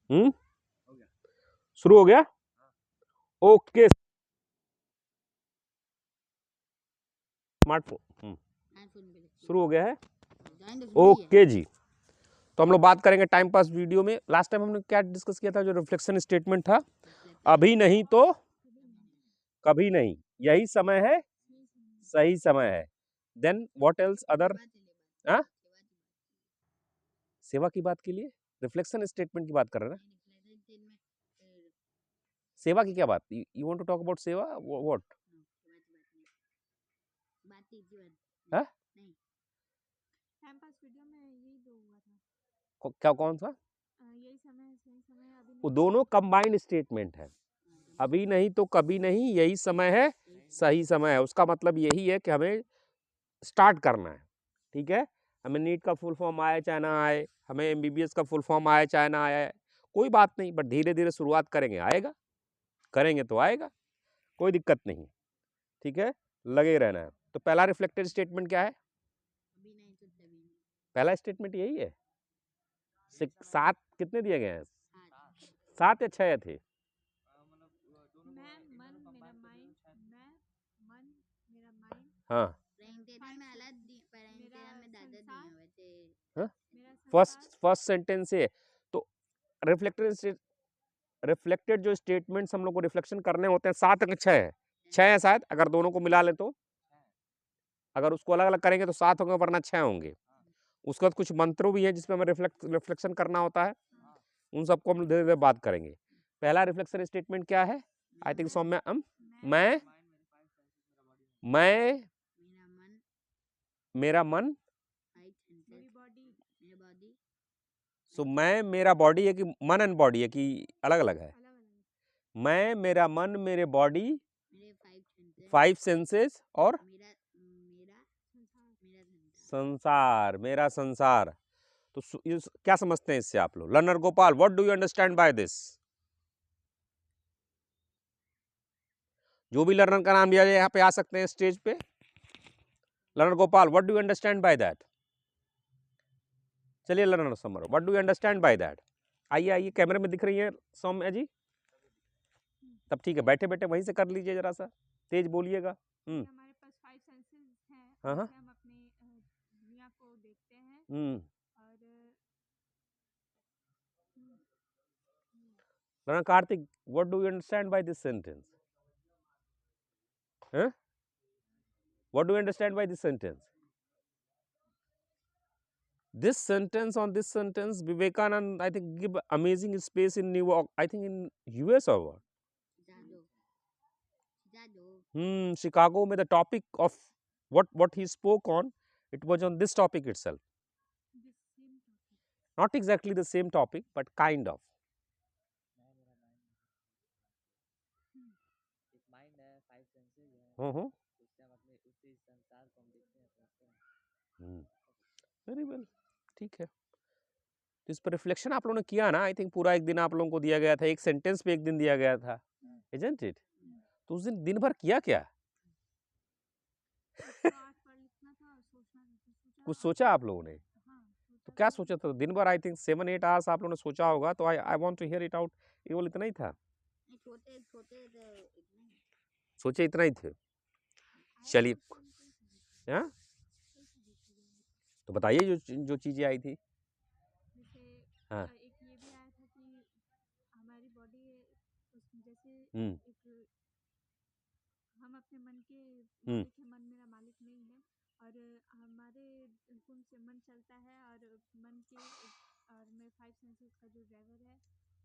शुरू हो गया? ओके, स्मार्टफोन शुरू हो गया है। ओके जी, तो हम लोग बात करेंगे टाइम पास वीडियो में। लास्ट टाइम हमने क्या डिस्कस किया था? जो रिफ्लेक्शन स्टेटमेंट था, अभी नहीं तो कभी नहीं, यही समय है, सही समय है। Then what else other? सेवा की बात के लिए रिफ्लेक्शन स्टेटमेंट की बात कर रहे हैं ना? सेवा की क्या बात? You want to talk about सेवा? व्हाट? क्या, कौन सा? वो दोनों कंबाइंड स्टेटमेंट है। अभी नहीं तो कभी नहीं, यही समय है, सही समय है। उसका मतलब यही है कि हमें स्टार्ट करना है, ठीक है? हमें नीट का फुल फॉर्म आए चाहे ना आए, हमें एमबीबीएस का फुल फॉर्म आए चाहे ना आए, कोई बात नहीं, बट धीरे धीरे शुरुआत करेंगे, आएगा, करेंगे तो आएगा, कोई दिक्कत नहीं, ठीक है? लगे रहना है। तो पहला रिफ्लेक्टेड स्टेटमेंट क्या है? पहला स्टेटमेंट यही है। 7 कितने दिए गए हैं? 7 या 6 थे? हाँ, फर्स्ट सेंटेंस है। तो रिफ्लेक्टेड जो स्टेटमेंट्स हम लोग को रिफ्लेक्शन करने होते हैं 7 या 6 है? 6 है शायद, अगर दोनों को मिला ले तो। अगर उसको अलग अलग करेंगे तो 7 होंगे, वरना 6 होंगे। उसके बाद कुछ मंत्रों भी है जिसमें हमें रिफ्लेक्शन करना होता है, उन सबको हम धीरे धीरे बात करेंगे। पहला रिफ्लेक्शन स्टेटमेंट क्या है? आई थिंक सौम्या, मैं मेरा मन, सो मैं मेरा बॉडी है कि मन एंड बॉडी है कि अलग अलग है? मैं, मेरा मन, मेरे बॉडी, 5 सेंसेस और संसार, मेरा संसार। तो क्या समझते हैं इससे आप लोग? Learner Gopal, what do you understand by this? जो भी लर्नर का नाम लिया जाए यहाँ पे आ सकते हैं स्टेज पे। Learner Gopal, what do you understand by that? चलिए learner Samar, what do you understand by that? आइए आइए, कैमरे में दिख रही है सौम्या जी? तब ठीक है, बैठे बैठे वहीं से कर लीजिए, जरा सा तेज बोलिएगा। हमारे पास 5 सेंसेस हैं, हाँ हाँ, हम अपने दुनिया को देखते हैं और learner Kartik, what do you understand by this sentence? What do you understand by this sentence? This sentence, on this sentence, Vivekanand, I think, give amazing space in New York, I think in US or what? Chicago, में the topic of what he spoke on, it was on this topic itself. Not exactly the same topic, but kind of. Very well, ठीक है। तो इस पर reflection आप लोगों ने किया ना? आई थिंक पूरा एक दिन आप लोगों को दिया गया था, एक सेंटेंस पे एक दिन दिया गया था, isn't it? तो उस दिन भर किया क्या? कुछ सोचा आप लोगों ने? तो क्या सोचा था दिन भर? आई थिंक 7-8 आवर्स आप लोगों ने सोचा होगा, तो I want to hear it out. केवल इतना ही था? सोचे इतना ही थे? चलिए, हाँ, तो बताइए जो चीजें आई थी। हाँ, एक ये भी आया था कि हमारी बॉडी जैसे हम अपने मन के मालिक हैं, मन मेरा मालिक नहीं है, और हमारे हुक्म से मन चलता है, और मन के और मेरे 5 सेंसेस का जो ड्राइवर है,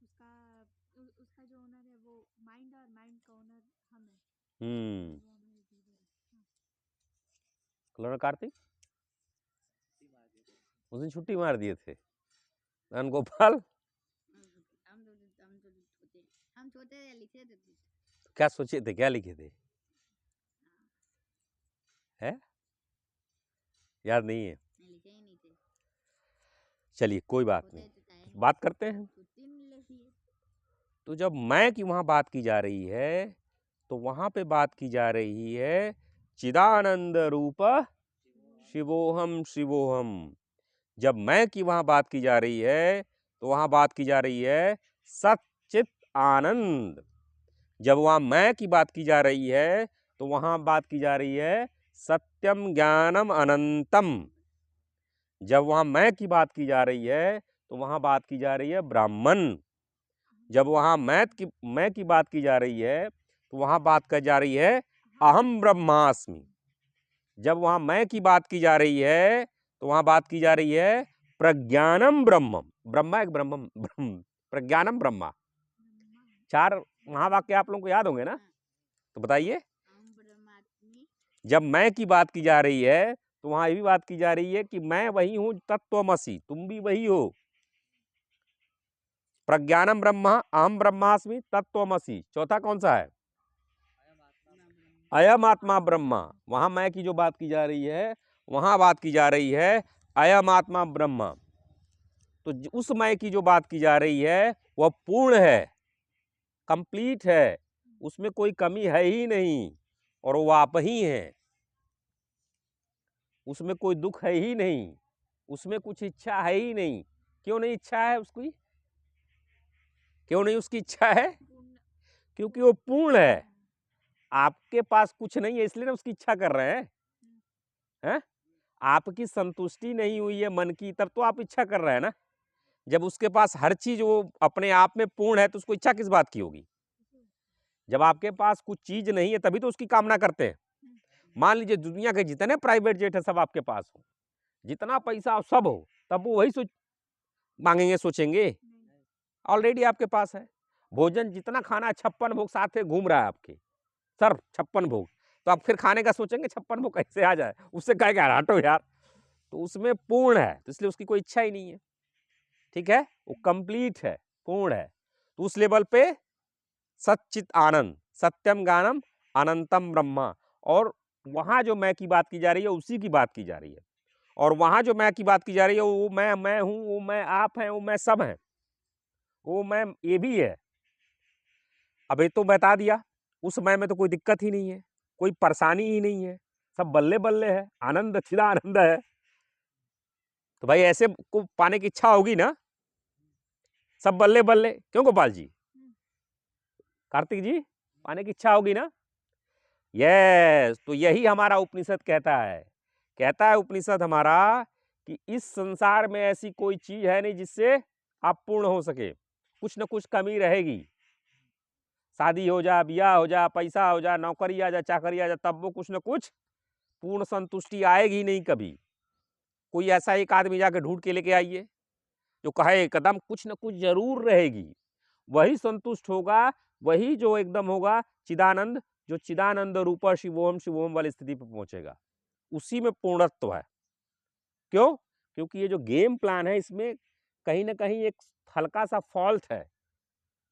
उसका जो ओनर है वो माइंड, और माइंड का ओनर हम है। लर्नर कार्तिक उस दिन छुट्टी मार दिए थे। लर्नर गोपाल, हम छोटे लिखे थे। क्या सोचे थे, क्या लिखे थे? है याद नहीं है? लिखे ही नहीं थे। चलिए कोई बात नहीं, बात करते हैं। तो जब मैं की वहां बात की जा रही है, तो वहां पे बात की जा रही है चिदानंद रूप शिवोहम शिवोहम। जब मैं की वहां बात की जा रही है, तो वहां बात की जा रही है सच्चित आनंद। जब वहां मैं की बात की जा रही है तो वहां बात की जा रही है सत्यम ज्ञानम अनंतम। जब वहां मैं की बात की जा रही है तो वहां बात की जा रही है ब्राह्मण। जब वहां मैं की बात की जा रही है तो वहां बात की जा रही है अहम ब्रह्मास्मि। जब वहां मैं की बात की जा रही है तो वहां बात की जा रही है प्रज्ञानम ब्रह्मम। ब्रह्मा एक ब्रह्मम प्रज्ञानम ब्रह्मा। 4 महावाक्य आप लोगों को याद होंगे ना, तो बताइए। हम ब्रह्मात्मी। जब मैं की बात की जा रही है तो वहां ये भी बात की जा रही है कि मैं वही हूं तत्त्वमसि, तुम भी वही हो। प्रज्ञानम ब्रह्मा अहम ब्रह्मास्मि तत्त्वमसि। चौथा कौन सा है? अयम आत्मा ब्रह्मा। वहां मैं की जो बात की जा रही है वहां बात की जा रही है अयम आत्मा ब्रह्मा। तो उस मैं की जो बात की जा रही है वह पूर्ण है, कंप्लीट है, उसमें कोई कमी है ही नहीं, और वो आप ही हैं। उसमें कोई दुख है ही नहीं, उसमें कुछ इच्छा है ही नहीं। क्यों नहीं इच्छा है उसकी? क्यों नहीं उसकी इच्छा है? क्योंकि वो पूर्ण है। आपके पास कुछ नहीं है इसलिए ना उसकी इच्छा कर रहे हैं? आपकी संतुष्टि नहीं हुई है मन की, तब तो आप इच्छा कर रहे हैं ना। जब उसके पास हर चीज वो अपने आप में पूर्ण है तो उसको इच्छा किस बात की होगी? जब आपके पास कुछ चीज नहीं है तभी तो उसकी कामना करते हैं। मान लीजिए दुनिया के जितने प्राइवेट जेट है सब आपके पास हो, जितना पैसा सब हो, तब वो वही मांगेंगे, सोचेंगे? ऑलरेडी आपके पास है। भोजन जितना खाना 56 भोग साथ में घूम रहा है आपके सर, 56 भोग, तो आप फिर खाने का सोचेंगे 56 भोग कैसे आ जाए, उससे कहेंगे हटो यार। तो उसमें पूर्ण है तो इसलिए उसकी कोई इच्छा ही नहीं है। ठीक है, वो कंप्लीट है, पूर्ण है। तो उस लेवल पे सच्चित आनंद, सत्यम ज्ञानम अनंतम ब्रह्मा। और वहां जो मैं की बात की जा रही है उसी की बात की जा रही है। और वहां जो मैं की बात की जा रही है वो मैं हूं, वो मैं आप हैं, वो मैं सब हैं, वो मैं ये भी है। अब ये तो बता दिया, उस मैं में तो कोई दिक्कत ही नहीं है, कोई परेशानी ही नहीं है, सब बल्ले बल्ले है, आनंद चिदा आनंद है। तो भाई ऐसे को पाने की इच्छा होगी ना, सब बल्ले बल्ले। क्यों गोपाल जी, कार्तिक जी, पाने की इच्छा होगी ना? यस, तो यही हमारा उपनिषद कहता है उपनिषद हमारा कि इस संसार में ऐसी कोई चीज है नहीं जिससे आप पूर्ण हो सके। कुछ न कुछ कमी रहेगी। शादी हो जा, ब्याह हो जा, पैसा हो जा, नौकरी आ जा, चाकरी आ जा, तब वो कुछ न कुछ पूर्ण संतुष्टि आएगी नहीं कभी। कोई ऐसा एक आदमी जाके ढूंढ के लेके आइए जो कहे एकदम कुछ न कुछ जरूर रहेगी, वही संतुष्ट होगा, वही जो एकदम होगा चिदानंद, जो चिदानंद रूप शिवोम शिवोम वाली स्थिति पर पहुंचेगा, उसी में पूर्णत्व है। क्यों? क्योंकि ये जो गेम प्लान है इसमें कहीं ना कहीं एक हल्का सा फॉल्ट है,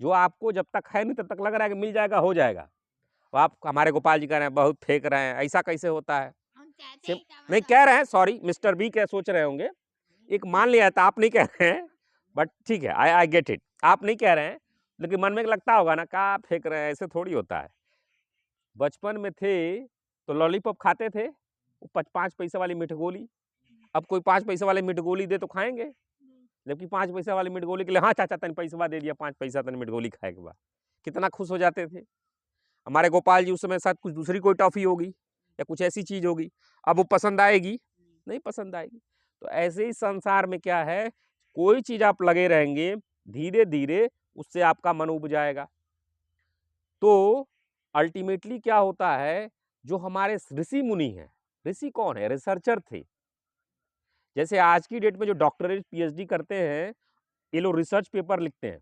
जो आपको जब तक है नहीं तब तक लग रहा है कि मिल जाएगा, हो जाएगा। तो आप हमारे गोपाल जी कह रहे हैं बहुत फेंक रहे हैं, ऐसा कैसे होता है? हम चाहते ही नहीं कह रहे हैं, सॉरी मिस्टर बी क्या सोच रहे होंगे, एक मान लिया था, आप नहीं कह रहे हैं, बट ठीक है, आई गेट इट, आप नहीं कह रहे हैं, लेकिन मन में लगता होगा ना, क्या फेंक रहे हैं, ऐसे थोड़ी होता है। बचपन में थे तो लॉलीपॉप खाते थे, वो 5 पैसे वाली मिठ गोली। अब कोई 5 पैसे वाली मिठ गोली दे तो खाएंगे, जबकि 5 पैसे वाली मिठ गोली के लिए हाँ चाचा तन पैसा दे दिया, 5 पैसा तन मिठ गोली खाए के बाद कितना खुश हो जाते थे। हमारे गोपाल जी उस समय साथ कुछ दूसरी कोई टॉफी होगी या कुछ ऐसी चीज होगी, अब वो पसंद आएगी? नहीं पसंद आएगी। तो ऐसे ही संसार में क्या है, कोई चीज आप लगे रहेंगे, धीरे धीरे उससे आपका मन उब जाएगा। तो अल्टीमेटली क्या होता है, जो हमारे ऋषि मुनि हैं, ऋषि कौन है? रिसर्चर थे। जैसे आज की डेट में जो डॉक्टरेट पीएचडी करते हैं, ये लोग रिसर्च पेपर लिखते हैं,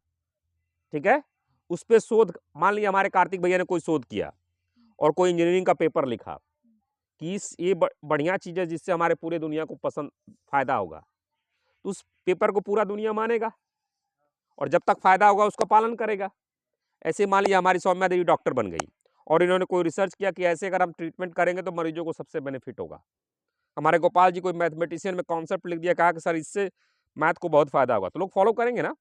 ठीक है, उस पर शोध, मान लिया हमारे कार्तिक भैया ने कोई शोध किया और कोई इंजीनियरिंग का पेपर लिखा कि ये बढ़िया चीज है जिससे हमारे पूरे दुनिया को पसंद फायदा होगा, तो उस पेपर को पूरा दुनिया मानेगा और जब तक फायदा होगा उसका पालन करेगा। ऐसे मान लिया हमारी सौम्या देवी डॉक्टर बन गई और इन्होंने कोई रिसर्च किया कि ऐसे अगर हम ट्रीटमेंट करेंगे तो मरीजों को सबसे बेनिफिट होगा। हमारे गोपाल जी कोई मैथमेटिशियन में कॉन्सेप्ट लिख दिया, कहा कि सर इससे मैथ को बहुत फायदा होगा, तो लोग फॉलो करेंगे ना।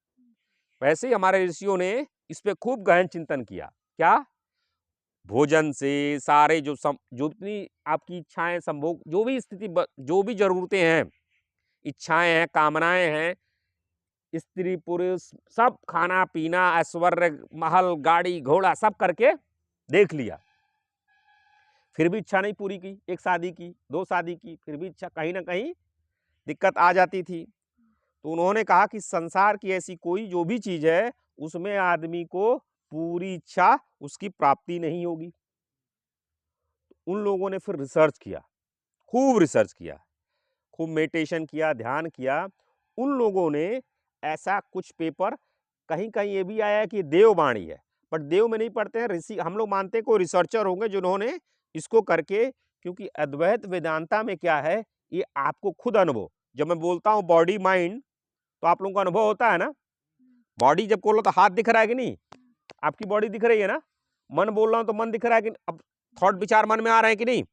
वैसे ही हमारे ऋषियों ने इस पे खूब गहन चिंतन किया। क्या? भोजन से सारे जो जितनी आपकी इच्छाएं संभोग, जो भी स्थिति, जो भी जरूरतें हैं, इच्छाएं हैं, कामनाएं हैं, स्त्री पुरुष सब खाना पीना ऐश्वर्य महल गाड़ी घोड़ा सब करके देख लिया, फिर भी इच्छा नहीं पूरी की। एक शादी की, 2 शादी की, फिर भी इच्छा कहीं ना कहीं दिक्कत आ जाती थी। तो उन्होंने कहा कि संसार की ऐसी कोई जो भी चीज है उसमें आदमी को पूरी इच्छा उसकी प्राप्ति नहीं होगी। उन लोगों ने फिर रिसर्च किया, खूब रिसर्च किया, खूब मेडिटेशन किया, ध्यान किया। उन लोगों ने ऐसा कुछ पेपर, कहीं कहीं ये भी आया है कि देववाणी है, बट देव में नहीं पढ़ते हैं, ऋषि हम लोग मानते हैं कोई रिसर्चर होंगे जिन्होंने इसको करके, क्योंकि अद्वैत वेदांता में क्या है, ये आपको खुद अनुभव, जब मैं बोलता हूँ बॉडी माइंड तो आप लोगों को अनुभव होता है ना। बॉडी जब बोलो तो हाथ दिख रहा है कि नहीं, आपकी बॉडी दिख रही है ना। मन बोल रहा हूँ तो मन दिख रहा है कि, अब थॉट विचार मन में आ रहे हैं कि नहीं।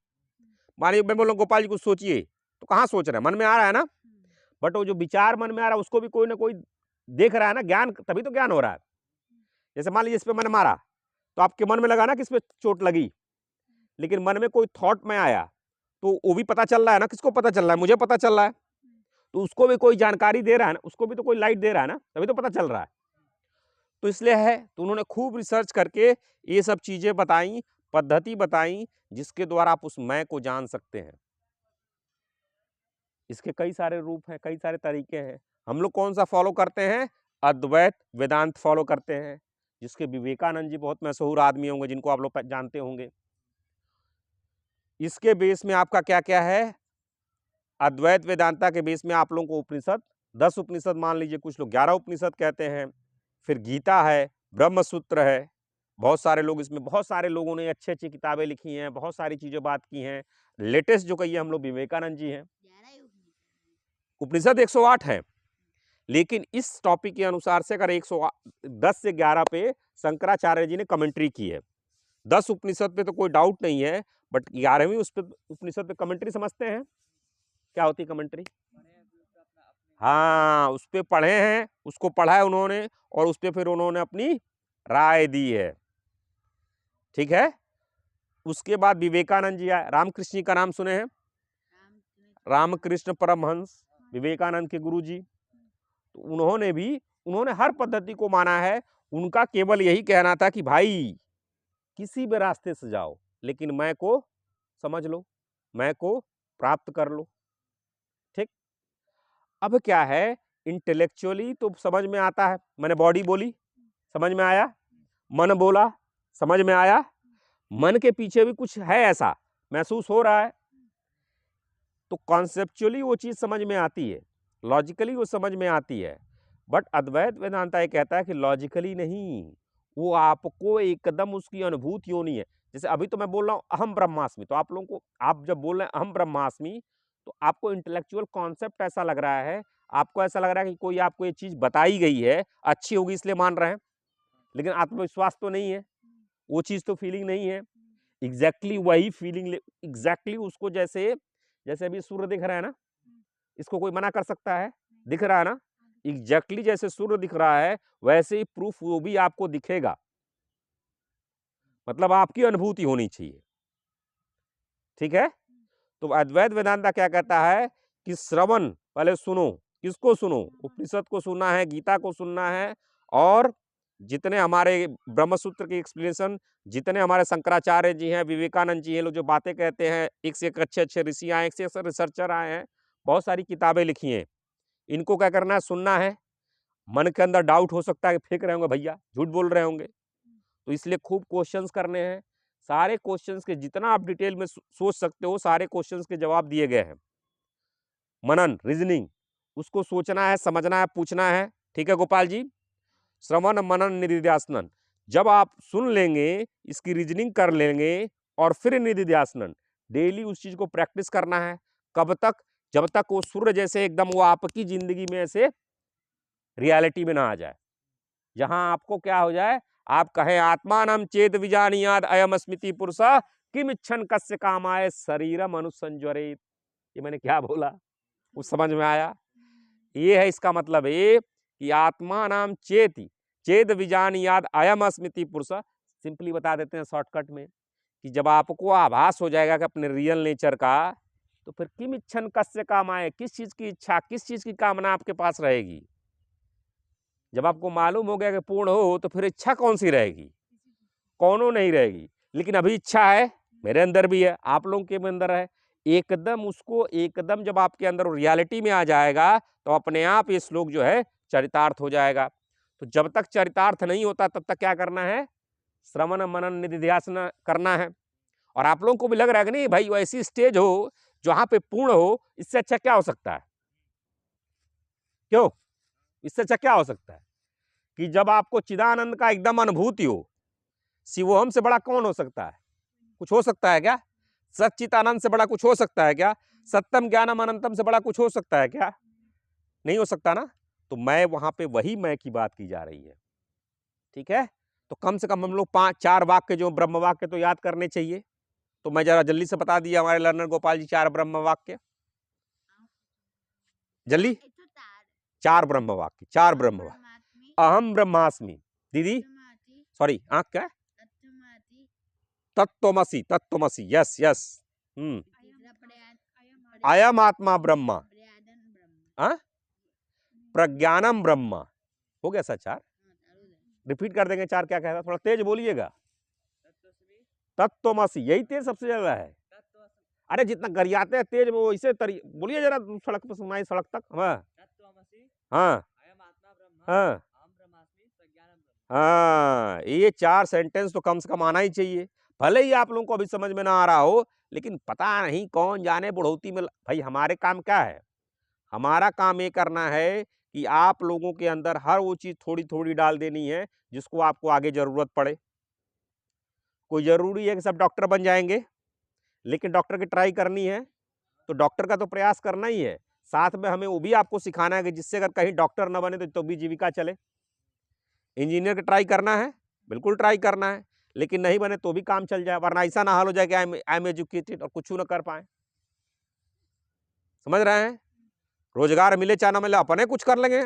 मानिए मैं बोल रहा हूँ गोपाल जी कुछ सोचिए, तो कहाँ सोच रहे हैं, मन में आ रहा है ना। बट वो जो विचार मन में आ रहा है उसको भी कोई ना कोई देख रहा है ना, ज्ञान, तभी तो ज्ञान हो रहा है। जैसे मान लीजिए इस पे मैंने मारा तो आपके मन में लगा ना कि इस पे चोट लगी, लेकिन मन में कोई थॉट में आया तो वो भी पता चल रहा है ना, किसको पता चल रहा है, मुझे पता चल रहा है, तो उसको भी कोई जानकारी दे रहा है ना, उसको भी तो कोई लाइट दे रहा है ना, तभी तो पता चल रहा है। तो इसलिए है, तो उन्होंने खूब रिसर्च करके ये सब चीजें बताई, पद्धति बताई, जिसके द्वारा आप उस मैं को जान सकते हैं। इसके कई सारे रूप हैं, कई सारे तरीके हैं। हम लोग कौन सा फॉलो करते हैं, अद्वैत वेदांत फॉलो करते हैं, जिसके विवेकानंद जी बहुत मशहूर आदमी होंगे, जिनको आप लोग जानते होंगे। इसके बेस में आपका क्या क्या है, अद्वैत वेदांता के बेस में आप लोगों को उपनिषद, 10 उपनिषद मान लीजिए, कुछ लोग 11 उपनिषद कहते हैं, फिर गीता है, ब्रह्म सूत्र है, बहुत सारे लोग इसमें, बहुत सारे लोगों ने अच्छी अच्छी किताबें लिखी हैं, बहुत सारी चीजें बात की हैं। लेटेस्ट जो कहिए हम लोग विवेकानंद जी हैं। उपनिषद 108 है, लेकिन इस टॉपिक के अनुसार से अगर 110 से 11 पे शंकराचार्य जी ने कमेंट्री की है। 10 उपनिषद पे तो कोई डाउट नहीं है, बट 11वीं उस पे उपनिषद पे कमेंट्री समझते हैं क्या होती है कमेंट्री? हाँ, उस पे पढ़े हैं, उसको पढ़ा है उन्होंने, और उस पे फिर उन्होंने अपनी राय दी है। ठीक है। उसके बाद विवेकानंद जी आए, रामकृष्ण जी का नाम सुने हैं, रामकृष्ण परमहंस, विवेकानंद के गुरु जी। तो उन्होंने हर पद्धति को माना है। उनका केवल यही कहना था कि भाई किसी भी रास्ते से जाओ, लेकिन मैं को समझ लो, मैं को प्राप्त कर लो। ठीक। अब क्या है, इंटेलेक्चुअली तो समझ में आता है, मैंने बॉडी बोली, समझ में आया, मन बोला, समझ में आया, मन के पीछे भी कुछ है ऐसा महसूस हो रहा है, तो कॉन्सेप्चुअली वो चीज समझ में आती है, लॉजिकली वो समझ में आती है। बट अद्वैत वेदांता ये कहता है कि लॉजिकली नहीं, वो आपको एकदम उसकी अनुभूति होनी है। जैसे अभी तो मैं बोल रहा हूँ अहम ब्रह्मास्मि, तो आप लोगों को, आप जब बोल रहे हैं अहम ब्रह्मास्मि, तो आपको इंटेलेक्चुअल कॉन्सेप्ट ऐसा लग रहा है, आपको ऐसा लग रहा है कि कोई आपको ये चीज बताई गई है, अच्छी होगी इसलिए मान रहे हैं, लेकिन आत्मविश्वास तो नहीं है, वो चीज तो फीलिंग नहीं है। एग्जैक्टली वही फीलिंग, एग्जैक्टली उसको, जैसे अभी सूर्य दिख रहा है ना, इसको कोई मना कर सकता है, दिख रहा है ना, एग्जैक्टली जैसे सूर्य दिख रहा है वैसे ही प्रूफ वो भी आपको दिखेगा, मतलब आपकी अनुभूति होनी चाहिए। ठीक है। तो अद्वैत वेदांता क्या कहता है कि श्रवण, पहले सुनो, किसको सुनो, उपनिषद को सुनना है, गीता को सुनना है, और जितने हमारे ब्रह्मसूत्र की एक्सप्लेनेशन, जितने हमारे शंकराचार्य जी हैं, विवेकानंद जी हैं, लोग जो बातें कहते हैं, एक से एक अच्छे अच्छे ऋषि आए, एक से एक रिसर्चर आए हैं, बहुत सारी किताबें लिखी हैं, इनको क्या करना है, सुनना है। मन के अंदर डाउट हो सकता है कि फेंक रहे होंगे भैया, झूठ बोल रहे होंगे, तो इसलिए खूब क्वेश्चंस करने हैं। सारे क्वेश्चंस के जितना आप डिटेल में सोच सकते हो, सारे क्वेश्चंस के जवाब दिए गए हैं। मनन, रीजनिंग, उसको सोचना है, समझना है, पूछना है। ठीक है गोपाल जी। श्रवण मनन निधिध्यासनन, जब आप सुन लेंगे, इसकी रीजनिंग कर लेंगे, और फिर निधिध्यासनन, डेली उस चीज को प्रैक्टिस करना है। कब तक? जब तक वो सूर्य जैसे एकदम वो आपकी जिंदगी में ऐसे रियलिटी में ना आ जाए, जहां आपको क्या हो जाए, आप कहें आत्मानम चेत विजानीयाद अयम स्मृति पुरुष किम इच्छन कस्य कामाय शरीरम अनुसंजरेत। ये मैंने क्या बोला, कुछ समझ में आया? ये है इसका मतलब, ये कि आत्मा नाम चेति चेद विजानीयाद अयम स्मृति पुरुष। सिंपली बता देते हैं शॉर्टकट में, कि जब आपको आभास हो जाएगा कि अपने रियल नेचर का, तो फिर किम इच्छन कस्य कामाय, किस चीज की इच्छा, किस चीज की कामना आपके पास रहेगी। जब आपको मालूम हो गया कि पूर्ण हो तो फिर इच्छा कौन सी रहेगी? कौनो नहीं रहेगी। लेकिन अभी इच्छा है, मेरे अंदर भी है, आप लोगों के भी अंदर है। एकदम जब आपके अंदर रियलिटी में आ जाएगा तो अपने आप ये श्लोक जो है चरितार्थ हो जाएगा। तो जब तक चरितार्थ नहीं होता तब तक क्या करना है? श्रवण मनन निधिध्यासन करना है। और आप लोगों को भी लग रहा है कि नहीं भाई वैसी स्टेज हो जहां पे पूर्ण हो, इससे अच्छा क्या हो सकता है? क्यों? इससे अच्छा क्या हो सकता है? कि जब आपको चिदानंद का एकदम अनुभूति हो। शिवोहम से बड़ा कौन हो सकता है? कुछ हो सकता है क्या? सच्चिदानंद से बड़ा कुछ हो सकता है क्या? सत्यम ज्ञानम अनंतम से बड़ा कुछ हो सकता है क्या? नहीं हो सकता ना। तो मैं वहां पे वही मैं की बात की जा रही है। ठीक है, तो कम से कम हम लोग 4 वाक्य जो ब्रह्म वाक्य तो याद करने चाहिए। तो मैं जरा जल्दी से बता दिया हमारे लर्नर गोपाल जी 4 ब्रह्म वाक्य जल्दी। 4 ब्रह्म वाक्य, 4 ब्रह्म वाक्य। अहम ब्रह्मास्मि। दीदी सॉरी आंख क्या? तत्त्वमसि, तत्त्वमसि, यस यस। अयम आत्मा ब्रह्म, प्रज्ञानम ब्रह्म। हो गया सर 4। रिपीट कर देंगे 4 क्या कहता? थोड़ा तेज बोलिएगा। तत्त्वमसि, यही तेज सबसे ज्यादा है। अरे जितना गरियाते हैं तेज वो इसे बोलिए जरा सड़क पर सुनाई सड़क तक। हाँ हाँ हाँ, ये 4 सेंटेंस तो कम से कम आना ही चाहिए। भले ही आप लोगों को अभी समझ में ना आ रहा हो, लेकिन पता नहीं कौन जाने बुढ़ौती में भाई हमारे काम क्या है? हमारा काम ये करना है कि आप लोगों के अंदर हर वो चीज थोड़ी थोड़ी डाल देनी है जिसको आपको आगे जरूरत पड़े। कोई जरूरी है कि सब डॉक्टर बन जाएंगे, लेकिन डॉक्टर की ट्राई करनी है तो डॉक्टर का तो प्रयास करना ही है। साथ में हमें वो भी आपको सिखाना है कि जिससे अगर कहीं डॉक्टर न बने तो भी जीविका चले। इंजीनियर का ट्राई करना है, बिल्कुल ट्राई करना है, लेकिन नहीं बने तो भी काम चल जाए, वरना ऐसा ना हाल हो जाए कि आई एम एजुकेटेड और कुछ ना कर पाए। समझ रहे हैं? रोजगार मिले चाहे ना मिले अपने कुछ कर लेंगे।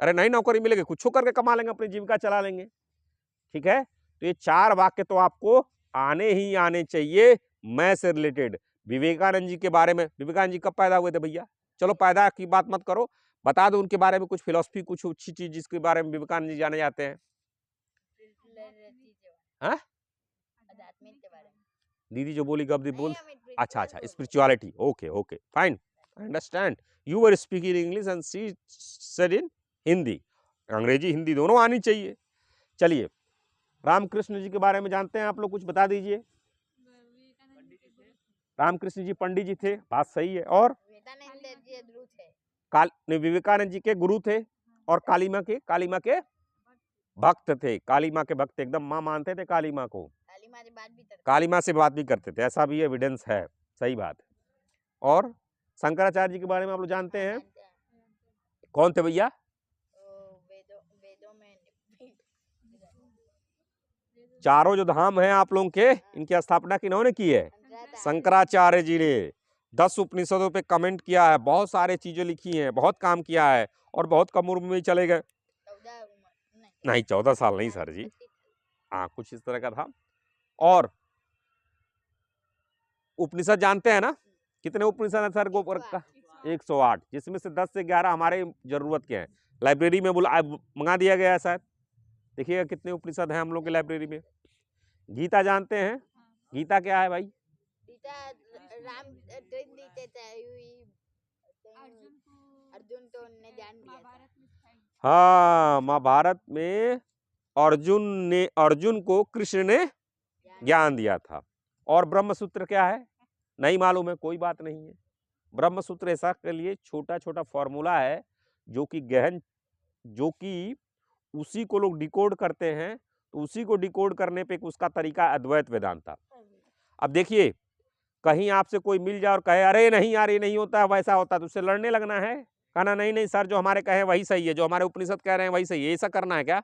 अरे नहीं नौकरी मिलेगी कुछ करके कमा लेंगे, अपनी जीविका चला लेंगे। ठीक है, तो ये 4 वाक्य तो आपको आने ही आने चाहिए मैं से रिलेटेड। विवेकानंद जी के बारे में, विवेकानंद जी कब पैदा हुए थे भैया? चलो पैदा की बात मत करो, बता दो उनके बारे में कुछ फिलॉसफी, कुछ अच्छी चीज जिसके बारे में विवेकानंद जी जाने जाते हैं। हाँ? दीदी जो बोली गब बोल, अच्छा अच्छा, spirituality, okay okay fine, I understand. You were speaking English and she said in Hindi. अंग्रेजी हिंदी दोनों आनी चाहिए। चलिए, रामकृष्ण जी के बारे में जानते हैं आप लोग? कुछ बता दीजिए। रामकृष्ण जी पंडित जी थे, बात सही है। और विवेकानंद जी के गुरु थे और काली माँ के भक्त थे। काली माँ के भक्त, एकदम माँ मानते थे काली माँ को, काली माँ से बात भी करते थे, ऐसा भी एविडेंस है। सही बात है। और शंकराचार्य जी के बारे में आप लोग जानते हैं? कौन थे भैया? चारों जो धाम हैं आप लोगों के, इनकी स्थापना किन्होंने की है? शंकराचार्य जी ने। 10 उपनिषदों पे कमेंट किया है, बहुत सारे चीजें लिखी हैं, बहुत काम किया है, और बहुत कम उम्र में ही चले गए। नहीं 14 साल नहीं सर जी, हाँ कुछ इस तरह का था। और उपनिषद जानते हैं ना? कितने उपनिषद है सर? गोपर का 108, जिसमें से 10 से 11 हमारे जरूरत के हैं। लाइब्रेरी में मंगा दिया गया है शायद, देखिएगा कितने उपनिषद हैं हम लोग के लाइब्रेरी में। गीता जानते हैं? गीता क्या है भाई? राम अर्जुन तो ने ध्यान दिया था। हाँ, महाभारत में अर्जुन को कृष्ण ने ज्ञान दिया था। और ब्रह्म सूत्र क्या है? नहीं मालूम है, कोई बात नहीं है। ब्रह्म सूत्र ऐसा के लिए छोटा छोटा फॉर्मूला है जो कि गहन, जो कि उसी को लोग डिकोड करते हैं, तो उसी को डिकोड करने पे उसका तरीका अद्वैत वेदांता। अब देखिए, कहीं आपसे कोई मिल जाए और कहे अरे नहीं यार ये नहीं होता वैसा होता, तो उससे लड़ने लगना है, कहना नहीं नहीं सर जो हमारे कहे वही सही है, जो हमारे उपनिषद कह रहे हैं वही सही है, ऐसा करना है क्या?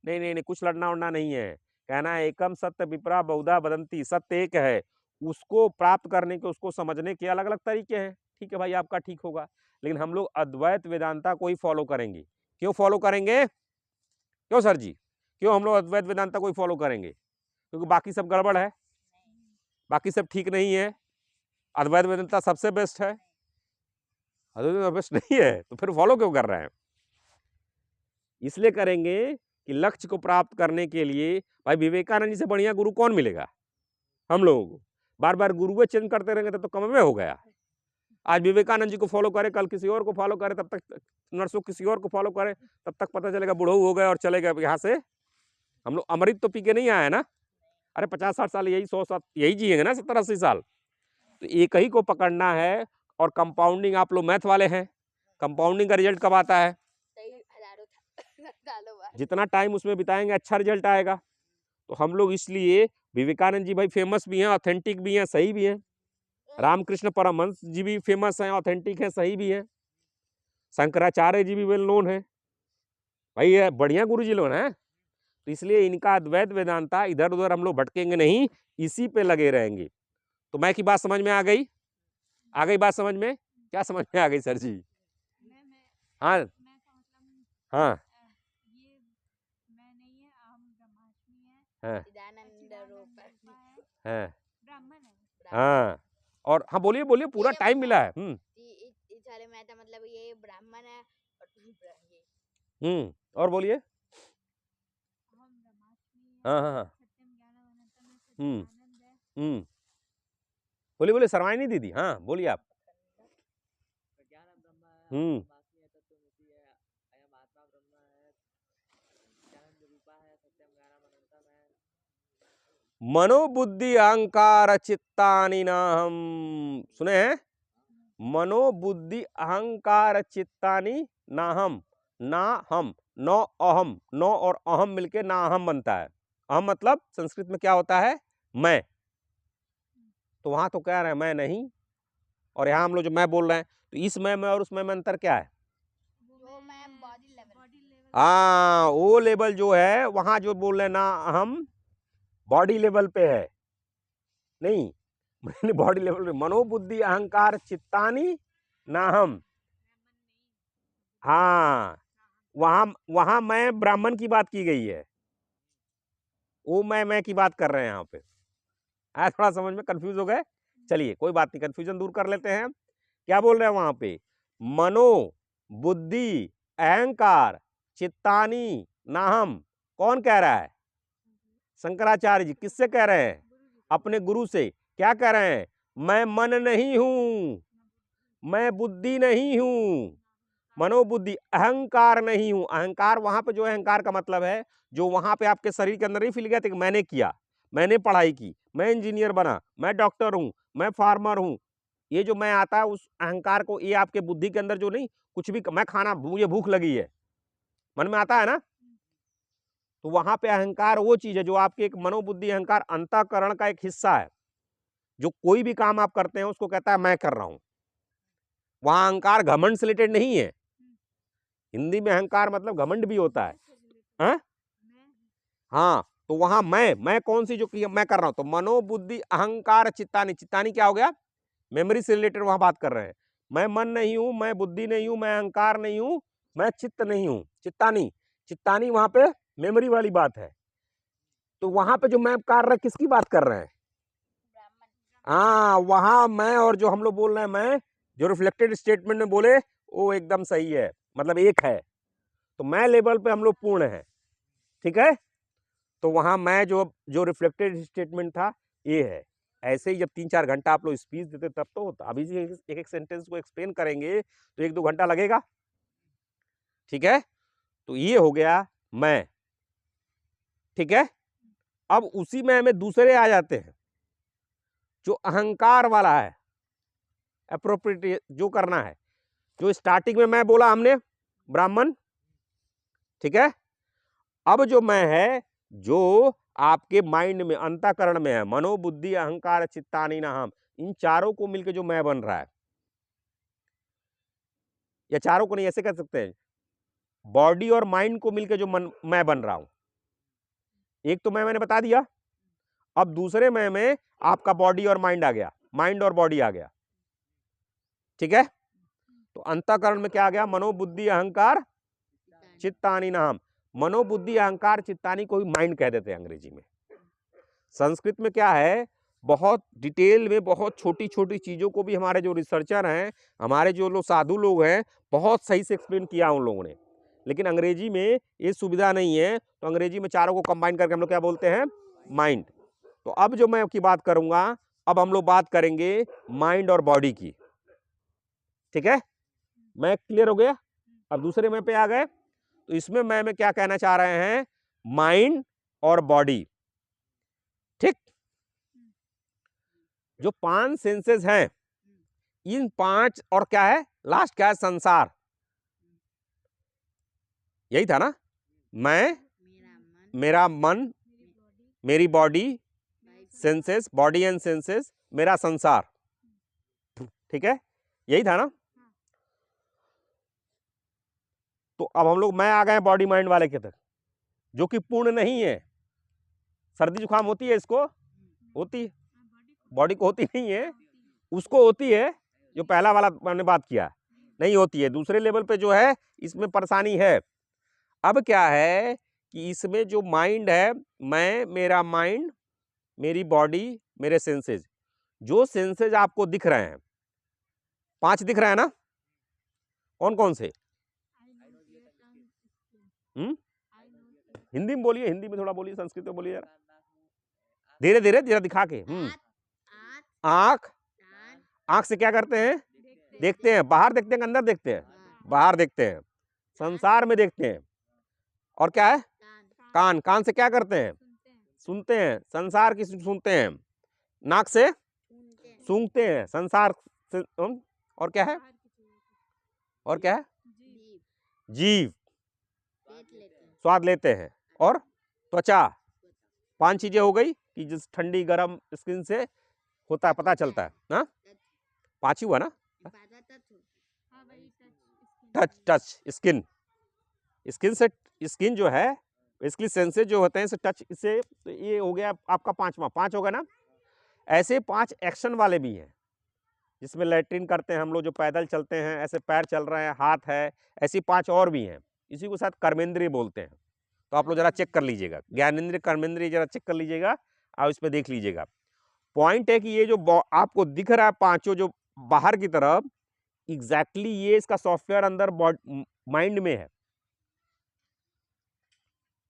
नहीं नहीं नहीं, कुछ लड़ना उड़ना नहीं है। कहना है एकम सत्य विप्रा बहुधा वदंती, सत्य एक है, उसको प्राप्त करने के, उसको समझने के अलग अलग तरीके हैं। ठीक है भाई, आपका ठीक होगा, लेकिन हम लोग अद्वैत वेदांता को ही फॉलो करेंगे। क्यों फॉलो करेंगे? क्यों सर जी, क्यों हम लोग अद्वैत वेदांता को ही फॉलो करेंगे? क्योंकि बाकी सब गड़बड़ है, बाकी सब ठीक नहीं है, अद्वैत वेदांता सबसे बेस्ट है। अद्वैत बेस्ट नहीं है तो फिर फॉलो क्यों कर रहे हैं? इसलिए करेंगे कि लक्ष्य को प्राप्त करने के लिए भाई विवेकानंद जी से बढ़िया गुरु कौन मिलेगा हम लोगों को। बार बार गुरुए चेंज करते रहेंगे तो कम में हो गया। आज विवेकानंद जी को फॉलो करे, कल किसी और को फॉलो करे, तब तक नर्सों किसी और को फॉलो करे, तब तक पता चलेगा बुढ़ऊ हो गए और चले गए यहाँ से। हम लोग अमृत तो पी के नहीं आए ना, अरे 50-60 साल यही 100 साल यही जिएंगे ना, 70-80 साल। तो एक ही को पकड़ना है। और कंपाउंडिंग, आप लोग मैथ वाले हैं, कंपाउंडिंग का रिजल्ट कब आता है? जितना टाइम उसमें बिताएंगे अच्छा रिजल्ट आएगा। तो हम लोग इसलिए विवेकानंद जी भाई फेमस भी हैं, ऑथेंटिक भी हैं, सही भी हैं। रामकृष्ण परमहंस जी भी फेमस हैं, ऑथेंटिक हैं, सही भी हैं। शंकराचार्य जी भी वेल नोन है भाई, ये बढ़िया गुरु जी लोग हैं। तो इसलिए इनका अद्वैत वेदांता इधर उधर हम लोग भटकेंगे नहीं, इसी पे लगे रहेंगे। तो मैं की बात समझ में आ गई? आ गई बात समझ में? क्या समझ में आ गई सर जी? हाँ हाँ हाँ हाँ हाँ। और हाँ बोलिए बोलिए, पूरा टाइम मिला है। मतलब ये ब्राह्मण है और और बोलिए। हाँ हाँ हाँ बोलिए बोलिए सर्वाइनी दीदी, हाँ बोलिए आप। मनोबुद्धि अहंकार चित्तानि नाहम, सुने हैं? मनोबुद्धि अहंकार चित्तानि नाहम, ना हम, नो अहम, नो और अहम मिलके ना अहम बनता है। अहम मतलब संस्कृत में क्या होता है? मैं। तो वहां तो कह रहे हैं मैं नहीं, और यहाँ हम लोग जो मैं बोल रहे हैं, तो इस मैं और उस मैं में अंतर क्या है? हाँ, वो लेवल जो है वहां जो बोल रहे हैं ना हम बॉडी लेवल पे है, नहीं मैंने बॉडी लेवल पे। मनोबुद्धि अहंकार चित्तानि ना हम, हाँ वहां मैं ब्राह्मण की बात की गई है, वो मैं की बात कर रहे हैं यहाँ पे। आया थोड़ा समझ में? कंफ्यूज हो गए? चलिए कोई बात नहीं, कंफ्यूजन दूर कर लेते हैं। क्या बोल रहे हैं वहां पे? मनो बुद्धि अहंकार चित्तानि नाहम, कौन कह रहा है? शंकराचार्य जी। किससे कह रहे हैं? अपने गुरु से। क्या कह रहे हैं? मैं मन नहीं हूं, मैं बुद्धि नहीं हूं, मनोबुद्धि अहंकार नहीं हूं। अहंकार वहां पे जो अहंकार का मतलब है, जो वहां पे आपके शरीर के अंदर नहीं फील गया था कि मैंने किया, मैंने पढ़ाई की, मैं इंजीनियर बना, मैं डॉक्टर हूं, मैं फार्मर हूं, ये जो मैं आता है उस अहंकार को, ये आपके बुद्धि के अंदर जो नहीं कुछ भी, मैं खाना, मुझे भूख लगी है, मन में आता है ना। तो वहां पे अहंकार वो चीज है जो आपके एक मनोबुद्धि अहंकार अंतःकरण का एक हिस्सा है, जो कोई भी काम आप करते हैं उसको कहता है मैं कर रहा हूं। वहां अहंकार घमंड से रिलेटेड नहीं है। हिंदी में अहंकार मतलब घमंड भी होता है। हाँ, तो वहां मैं कौन सी जो मैं कर रहा हूं, तो मनोबुद्धि अहंकार चित्तानि, चित्तानि क्या हो गया? मेमोरी से रिलेटेड वहां बात कर रहे हैं। मैं मन नहीं हूं, मैं बुद्धि नहीं हूं, मैं अहंकार नहीं हूं, मैं चित्त नहीं हूं, चित्तानि। चित्तानि वहां पे मेमोरी वाली बात है। तो वहां पे जो मैं कर रहे, किसकी बात कर रहे हैं? हाँ, वहां मैं और जो हम लोग बोल रहे हैं मैं, जो रिफ्लेक्टेड स्टेटमेंट में बोले वो एकदम सही है, मतलब एक है। तो मैं लेवल पे हम लोग पूर्ण है, ठीक है। तो वहां मैं जो रिफ्लेक्टेड स्टेटमेंट था ये है। ऐसे ही जब 3-4 घंटा आप लोग स्पीच देते तब तो होता। अभी एक एक सेंटेंस को एक्सप्लेन करेंगे तो 1-2 घंटा लगेगा, ठीक है। तो ये हो गया मैं, ठीक है। अब उसी में हमें दूसरे आ जाते हैं जो अहंकार वाला है, एप्रोप्रिएट जो करना है, जो स्टार्टिंग में मैं बोला हमने ब्राह्मण, ठीक है। अब जो मैं है जो आपके माइंड में अंतःकरण में है, मनोबुद्धि अहंकार चित्तानि नाहम, इन चारों को मिलकर जो मैं बन रहा है, या चारों को नहीं ऐसे कह सकते हैं, बॉडी और माइंड को मिलकर जो मैं बन रहा हूं। एक तो मैंने बता दिया, अब दूसरे में आपका बॉडी और माइंड आ गया, माइंड और बॉडी आ गया, ठीक है। तो अंतःकरण में क्या आ गया? मनोबुद्धि अहंकार चित्तानि नाहम। मनोबुद्धि अहंकार चित्तानि को भी माइंड कह देते हैं अंग्रेजी में। संस्कृत में क्या है, बहुत डिटेल में, बहुत छोटी छोटी चीजों को भी हमारे जो रिसर्चर हैं, हमारे जो लोग साधु लोग हैं, बहुत सही से एक्सप्लेन किया उन लोगों ने लेकिन अंग्रेजी में ये सुविधा नहीं है, तो अंग्रेजी में चारों को कंबाइन करके हम लोग क्या बोलते हैं, माइंड। तो अब जो मैं आपकी बात करूंगा, अब हम लोग बात करेंगे माइंड और बॉडी की, ठीक है। मैं क्लियर हो गया? अब दूसरे में पे आ गए। तो इसमें मैं क्या कहना चाह रहे हैं, माइंड और बॉडी, ठीक। जो 5 सेंसेस हैं, इन 5 और क्या है, लास्ट क्या है, संसार। यही था ना, मैं, मेरा मन, मेरी body, senses, body and senses, मेरा संसार, ठीक है, यही था ना। तो अब हम लोग मैं आ गए बॉडी माइंड वाले के तक, जो कि पूर्ण नहीं है। सर्दी जुकाम होती है, इसको होती है, बॉडी को होती नहीं है, उसको होती है। जो पहला वाला मैंने बात किया, नहीं होती है। दूसरे लेवल पे जो है, इसमें परेशानी है। अब क्या है कि इसमें जो माइंड है, मैं, मेरा माइंड, मेरी बॉडी, मेरे सेंसेस, जो सेंसेस आपको दिख रहे हैं, 5 दिख रहे हैं ना, कौन कौन से? हिंदी में बोलिए, हिंदी में थोड़ा बोलिए, संस्कृत में बोलिए, धीरे धीरे जरा दिखा के। आंख, आंख से क्या करते हैं, देखते हैं। बाहर देखते हैं, अंदर देखते हैं, बाहर देखते हैं, संसार में देखते हैं। और क्या है, कान, कान से क्या करते हैं, सुनते हैं, संसार की सुनते हैं। नाक से सूंघते हैं, संसार से। और क्या है, और क्या है, जीभ, स्वाद लेते हैं। और त्वचा, 5 चीजें हो गई कि जिस ठंडी गर्म स्किन से होता है, पता चलता है ना। 5 ही हुआ ना, टच, टच, स्किन, स्किन से, स्किन जो है इसकी सेंसेस जो होते हैं, इसे टच, इससे, तो ये हो गया आपका 5वां, 5 होगा ना। ऐसे 5 एक्शन वाले भी हैं, जिसमें लैट्रिन करते हैं हम लोग, जो पैदल चलते हैं, ऐसे पैर चल रहे हैं, हाथ है, ऐसी 5 और भी हैं। इसी को साथ कर्मेंद्रिय बोलते हैं। तो आप लोग जरा चेक कर लीजिएगा, ज्ञानेंद्रिय, कर्मेंद्रिय, जरा चेक कर लीजिएगा और इसमें देख लीजिएगा। पॉइंट है कि ये जो आपको दिख रहा है 5 जो बाहर की तरफ, एग्जैक्टली ये इसका सॉफ्टवेयर अंदर माइंड में है,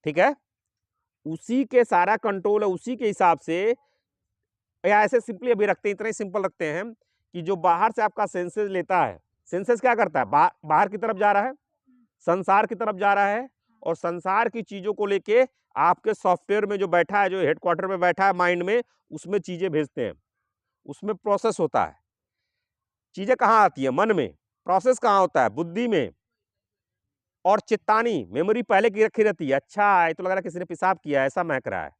ठीक है। उसी के सारा कंट्रोल है, उसी के हिसाब से, या ऐसे सिंपली अभी रखते हैं, इतना ही सिंपल रखते हैं कि जो बाहर से आपका सेंसेस लेता है, सेंसेस क्या करता है, बाहर की तरफ जा रहा है, संसार की तरफ जा रहा है, और संसार की चीजों को लेके आपके सॉफ्टवेयर में जो बैठा है, जो हेडक्वार्टर में बैठा है माइंड में, उसमें चीजें भेजते हैं, उसमें प्रोसेस होता है। चीजें कहाँ आती है, मन में। प्रोसेस कहाँ होता है, बुद्धि में। और चित्तानी, मेमोरी पहले की रखी रहती है। अच्छा, ये तो लग रहा है किसी ने पेशाब किया, ऐसा महक रहा है।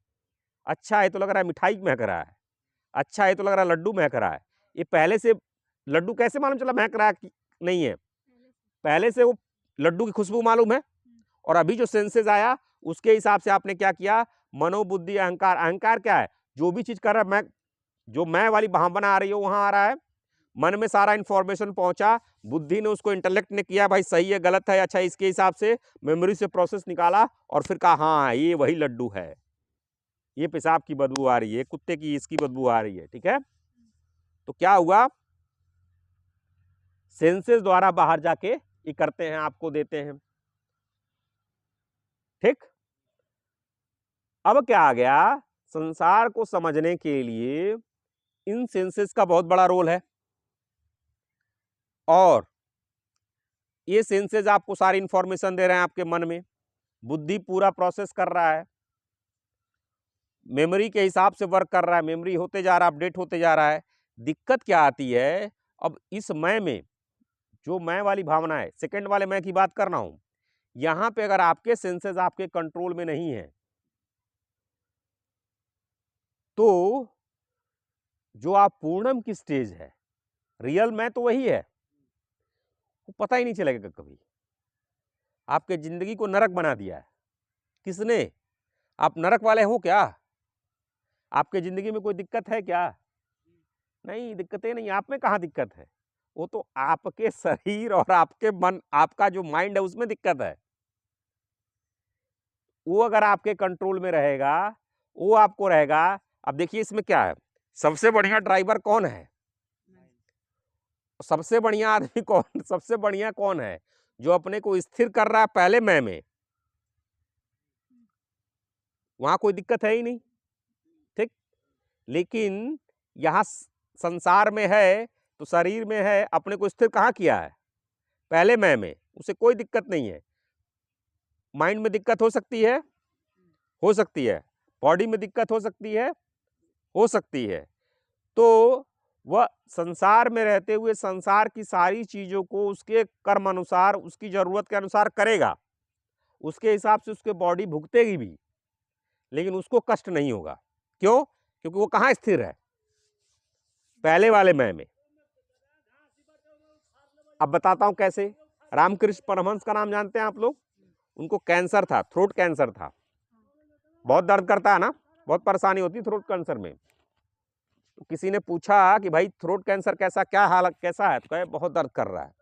अच्छा, ये तो लग रहा है मिठाई महक रहा है। अच्छा, ये तो लग रहा है लड्डू महक रहा है। ये पहले से लड्डू कैसे मालूम चला महक रहा है कि नहीं है? पहले से वो लड्डू की खुशबू मालूम है। और अभी जो सेंसेस आया, उसके हिसाब से आपने क्या किया, मनोबुद्धि अहंकार। अहंकार क्या है, जो भी चीज कर रहा है, मैं, जो मैं वाली भावना आ रही है वहां आ रहा है। मन में सारा इंफॉर्मेशन पहुंचा, बुद्धि ने उसको इंटेलेक्ट ने किया, भाई सही है गलत है, अच्छा इसके हिसाब से मेमोरी से प्रोसेस निकाला, और फिर कहा हाँ ये वही लड्डू है, ये पेशाब की बदबू आ रही है, कुत्ते की इसकी बदबू आ रही है, ठीक है। तो क्या हुआ, सेंसेस द्वारा बाहर जाके ये करते हैं, आपको देते हैं, ठीक। अब क्या आ गया, संसार को समझने के लिए इन सेंसेस का बहुत बड़ा रोल है। और ये सेंसेस आपको सारी इंफॉर्मेशन दे रहे हैं आपके मन में, बुद्धि पूरा प्रोसेस कर रहा है, मेमोरी के हिसाब से वर्क कर रहा है, मेमोरी होते जा रहा है, अपडेट होते जा रहा है। दिक्कत क्या आती है, अब इस मैं में जो मैं वाली भावना है, सेकंड वाले मैं की बात कर रहा हूं, यहां पे अगर आपके सेंसेस आपके कंट्रोल में नहीं है, तो जो आप पूर्णम की स्टेज है, रियल मैं तो वही है, वो पता ही नहीं चलेगा कभी। आपके जिंदगी को नरक बना दिया है किसने, आप नरक वाले हो क्या? आपके जिंदगी में कोई दिक्कत है क्या? नहीं, दिक्कतें नहीं, आप में कहाँ दिक्कत है, वो तो आपके शरीर और आपके मन, आपका जो माइंड है उसमें दिक्कत है। वो अगर आपके कंट्रोल में रहेगा, वो आपको रहेगा। अब देखिए इसमें क्या है, सबसे बढ़िया ड्राइवर कौन है, सबसे बढ़िया आदमी कौन, सबसे बढ़िया कौन है, जो अपने को स्थिर कर रहा है पहले मैं में, वहां कोई दिक्कत है ही नहीं, ठीक। लेकिन यहाँ संसार में है तो शरीर में है, अपने को स्थिर कहाँ किया है? पहले मैं में, उसे कोई दिक्कत नहीं है। माइंड में दिक्कत हो सकती है, हो सकती है। बॉडी में दिक्कत हो सकती है, हो सकती है। तो वह संसार में रहते हुए संसार की सारी चीजों को उसके कर्म अनुसार, उसकी जरूरत के अनुसार करेगा, उसके हिसाब से उसके बॉडी भुगतेगी भी, लेकिन उसको कष्ट नहीं होगा। क्यों? क्योंकि वो कहाँ स्थिर है? पहले वाले मैं में। अब बताता हूं कैसे। रामकृष्ण परमहंस का नाम जानते हैं आप लोग? उनको कैंसर था, थ्रोट कैंसर था। बहुत दर्द करता है ना, बहुत परेशानी होती है थ्रोट कैंसर में। तो किसी ने पूछा कि भाई थ्रोट कैंसर कैसा, क्या हालत कैसा है? तो कहे बहुत दर्द कर रहा है।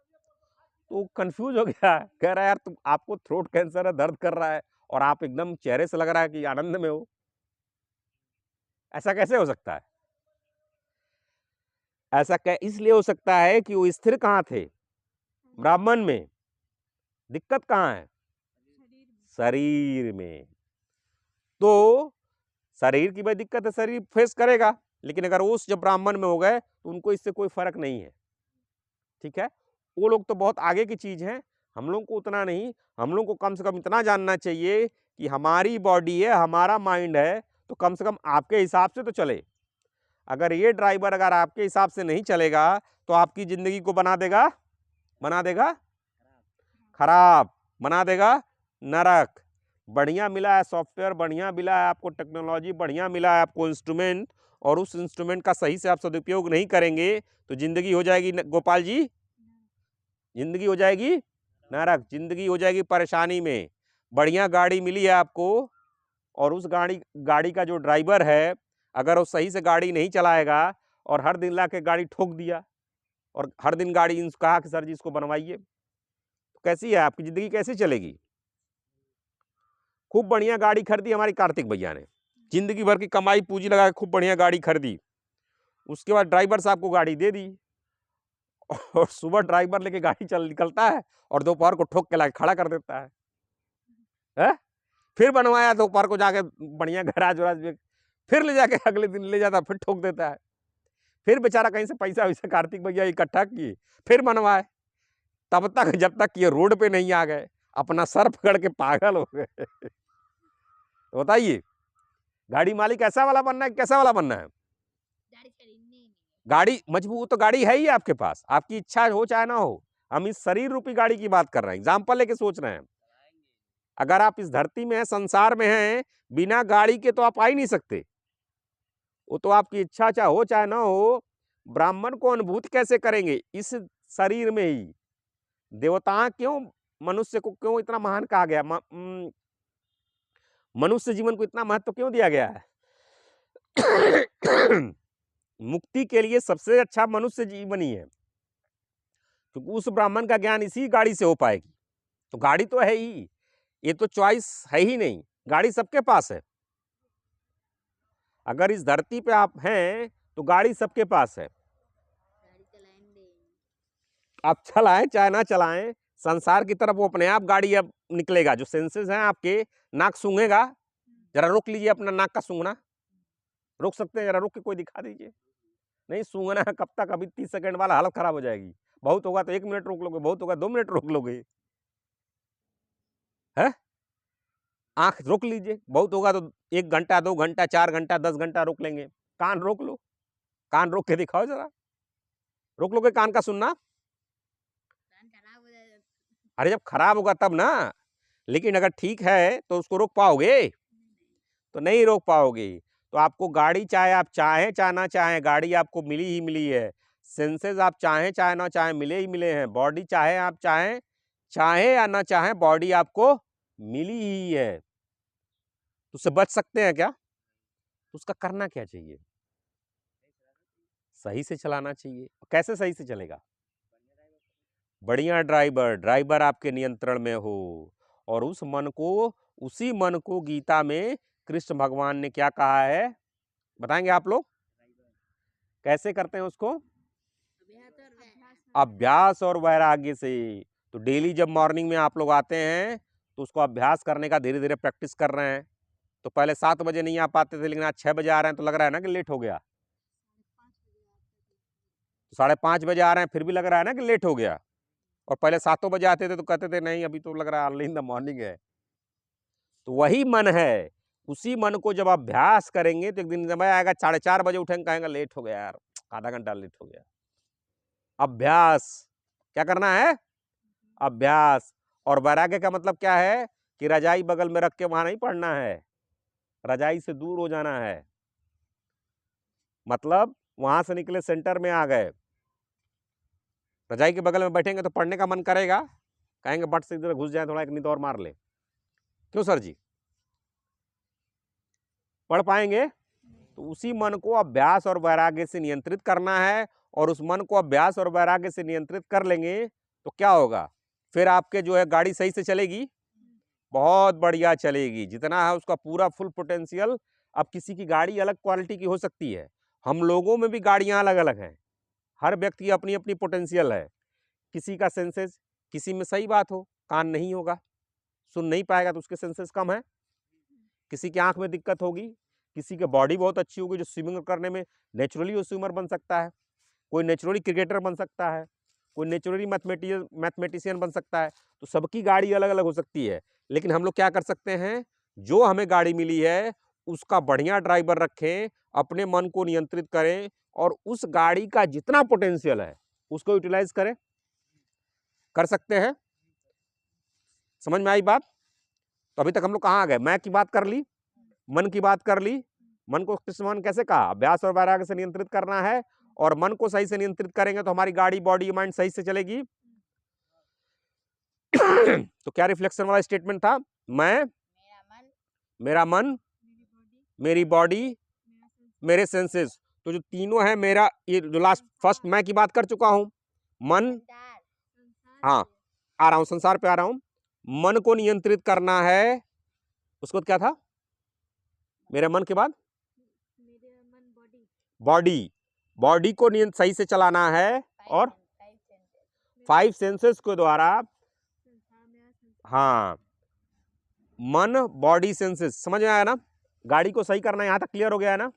तो कंफ्यूज हो गया, कह रहा है यार तुम, आपको थ्रोट कैंसर है, दर्द कर रहा है, और आप एकदम चेहरे से लग रहा है कि आनंद में हो। ऐसा कैसे हो सकता है? ऐसा इसलिए हो सकता है कि वो स्थिर कहाँ थे? ब्राह्मण में। दिक्कत कहाँ है? शरीर में। तो शरीर की भाई दिक्कत है, शरीर फेस करेगा, लेकिन अगर वो जब ब्राह्मण में हो गए तो उनको इससे कोई फर्क नहीं है, ठीक है। वो लोग तो बहुत आगे की चीज है, हम लोग को उतना नहीं। हम लोग को कम से कम इतना जानना चाहिए कि हमारी बॉडी है, हमारा माइंड है, तो कम से कम आपके हिसाब से तो चले। अगर ये ड्राइवर अगर आपके हिसाब से नहीं चलेगा तो आपकी जिंदगी को बना देगा खराब, बना देगा नरक। बढ़िया मिला है सॉफ्टवेयर, बढ़िया मिला है आपको टेक्नोलॉजी, बढ़िया मिला है आपको इंस्ट्रूमेंट, और उस इंस्ट्रूमेंट का सही से आप सदुपयोग नहीं करेंगे तो जिंदगी हो जाएगी गोपाल जी, जिंदगी हो जाएगी नरक, जिंदगी हो जाएगी परेशानी में। बढ़िया गाड़ी मिली है आपको, और उस गाड़ी का जो ड्राइवर है अगर वो सही से गाड़ी नहीं चलाएगा और हर दिन लाके गाड़ी ठोक दिया और हर दिन गाड़ी कहा कि सर जी इसको बनवाइए, तो कैसी है आपकी जिंदगी, कैसे चलेगी? खूब बढ़िया गाड़ी खरीदी हमारी कार्तिक भैया ने, जिंदगी भर की कमाई पूंजी लगा के खूब बढ़िया गाड़ी खरीदी, उसके बाद ड्राइवर साहब को गाड़ी दे दी, और सुबह ड्राइवर लेके गाड़ी निकलता है और दोपहर को ठोक के लाके खड़ा कर देता है? फिर बनवाया दोपहर को जाके बढ़िया गैराज वराज में, फिर ले जाके अगले दिन ले जाता, फिर ठोक देता है। फिर बेचारा कहीं से पैसा वैसा कार्तिक भैया इकट्ठा किए, फिर बनवाए। तब तक जब तक ये रोड पे नहीं आ गए, अपना सर पकड़ के पागल हो गए। बताइए, गाड़ी मालिक ऐसा वाला बनना है, कैसा वाला बनना है? गाड़ी मजबूत तो गाड़ी है ही आपके पास, आपकी इच्छा हो चाहे ना हो। हम इस शरीर रूपी गाड़ी की बात कर रहे हैं, एग्जाम्पल लेके सोच रहे हैं। अगर आप इस धरती में हैं, संसार में हैं, बिना गाड़ी के तो आप आ ही नहीं सकते। वो तो आपकी इच्छा चाहे हो चाहे ना हो। ब्राह्मण को अनुभूति कैसे करेंगे? इस शरीर में ही। देवता क्यों मनुष्य को क्यों इतना महान कहा गया? मनुष्य जीवन को इतना महत्व क्यों दिया गया है? मुक्ति के लिए सबसे अच्छा मनुष्य जीवन ही है, क्योंकि उस ब्राह्मण का ज्ञान इसी गाड़ी से हो पाएगी। तो गाड़ी तो है ही, ये तो चॉइस है ही नहीं, गाड़ी सबके पास है। अगर इस धरती पे आप हैं तो गाड़ी सबके पास है। आप चलाएं चाहे ना चलाएं, संसार की तरफ वो अपने आप गाड़ी अब निकलेगा। जो सेंसेस हैं आपके, नाक सूंघेगा, जरा रोक लीजिए अपना नाक का सूंघना, रोक सकते हैं? जरा रोक के कोई दिखा दीजिए। नहीं सूंघना है, कब तक? अभी 30 सेकंड वाला हालत खराब हो जाएगी। बहुत होगा तो 1 मिनट रोक लोगे, बहुत होगा 2 मिनट रोक लोगे, है? आंख रोक लीजिए, बहुत होगा तो 1 घंटा 2 घंटा 4 घंटा 10 घंटा रोक लेंगे। कान रोक लो, कान रोक के दिखाओ जरा, रोक लोगे कान का सुनना? अरे जब खराब होगा तब ना। लेकिन अगर ठीक है तो उसको रोक पाओगे? तो नहीं रोक पाओगे। तो आपको गाड़ी चाहे आप चाहें चाहे ना चाहें, गाड़ी आपको मिली ही मिली है। सेंसेस आप चाहें चाहे ना चाहें मिले ही मिले हैं। बॉडी चाहे आप चाहें या ना चाहें, बॉडी आपको मिली ही है। तो उससे बच सकते हैं क्या? तो उसका करना क्या चाहिए? सही से चलाना चाहिए। कैसे सही से चलेगा? बढ़िया ड्राइवर आपके नियंत्रण में हो, और उस मन को, उसी मन को गीता में कृष्ण भगवान ने क्या कहा है बताएंगे आप लोग? कैसे करते हैं उसको? अभ्यास और वैराग्य से। तो डेली जब मॉर्निंग में आप लोग आते हैं तो उसको अभ्यास करने का धीरे धीरे प्रैक्टिस कर रहे हैं। तो पहले 7 बजे नहीं आ पाते थे, लेकिन आज 6 बजे आ रहे हैं, तो लग रहा है ना कि लेट हो गया। तो 5:30 बजे आ रहे हैं, फिर भी लग रहा है ना कि लेट हो गया। और पहले 7 बजे आते थे तो कहते थे नहीं अभी तो लग रहा है अर्ली इन द मॉर्निंग है। तो वही मन है, उसी मन को जब अभ्यास करेंगे तो एक दिन समय आएगा 4:30 बजे उठेंगे, कहेंगे लेट हो गया यार, आधा घंटा लेट हो गया। अभ्यास क्या करना है? अभ्यास। और वैराग्य का मतलब क्या है कि रजाई बगल में रख के वहां नहीं पढ़ना है, रजाई से दूर हो जाना है। मतलब वहां से निकले सेंटर में आ गए, रजाई के बगल में बैठेंगे तो पढ़ने का मन करेगा, कहेंगे बट से इधर घुस जाए, थोड़ा एक नींद और मार ले। क्यों सर जी? पढ़ पाएंगे? तो उसी मन को अभ्यास और वैराग्य से नियंत्रित करना है। और उस मन को अभ्यास और वैराग्य से नियंत्रित कर लेंगे तो क्या होगा? फिर आपके जो है गाड़ी सही से चलेगी, बहुत बढ़िया चलेगी, जितना है उसका पूरा फुल पोटेंशियल। अब किसी की गाड़ी अलग क्वालिटी की हो सकती है, हम लोगों में भी गाड़ियां अलग अलग हैं, हर व्यक्ति की अपनी अपनी पोटेंशियल है। किसी का सेंसेस, किसी में सही बात हो, कान नहीं होगा, सुन नहीं पाएगा तो उसके सेंसेस कम है। किसी की आंख में दिक्कत होगी, किसी की बॉडी बहुत अच्छी होगी जो स्विमिंग करने में नेचुरली वो स्विमर बन सकता है, कोई नेचुरली क्रिकेटर बन सकता है, कोई नेचुरली मैथमेटिशियन बन सकता है। तो सबकी गाड़ी अलग अलग हो सकती है। लेकिन हम लोग क्या कर सकते हैं, जो हमें गाड़ी मिली है उसका बढ़िया ड्राइवर रखें, अपने मन को नियंत्रित करें और उस गाड़ी का जितना पोटेंशियल है उसको यूटिलाइज करें। कर सकते हैं? समझ में आई बात? तो अभी तक हम लोग कहाँ आ गए? मैं की बात कर ली, मन की बात कर ली। मन को कृष्ण कैसे कहा? अभ्यास और वैराग्य से नियंत्रित करना है। और मन को सही से नियंत्रित करेंगे तो हमारी गाड़ी, बॉडी, माइंड सही से चलेगी। तो क्या रिफ्लेक्शन वाला स्टेटमेंट था? मैं, मेरा मन, मेरी बॉडी, मेरे सेंसेस। तो जो तीनों है मेरा, ये जो लास्ट फर्स्ट मैं की बात कर चुका हूं, मन, हाँ आ रहा हूं, संसार पे आ रहा हूं। मन को नियंत्रित करना है, उसको क्या था? मेरे मन के बाद बॉडी, बॉडी को सही से चलाना है। और 5 सेंसेस के द्वारा, हाँ, मन, बॉडी, सेंसेस, समझ में आया ना? गाड़ी को सही करना, यहां तक क्लियर हो गया है ना?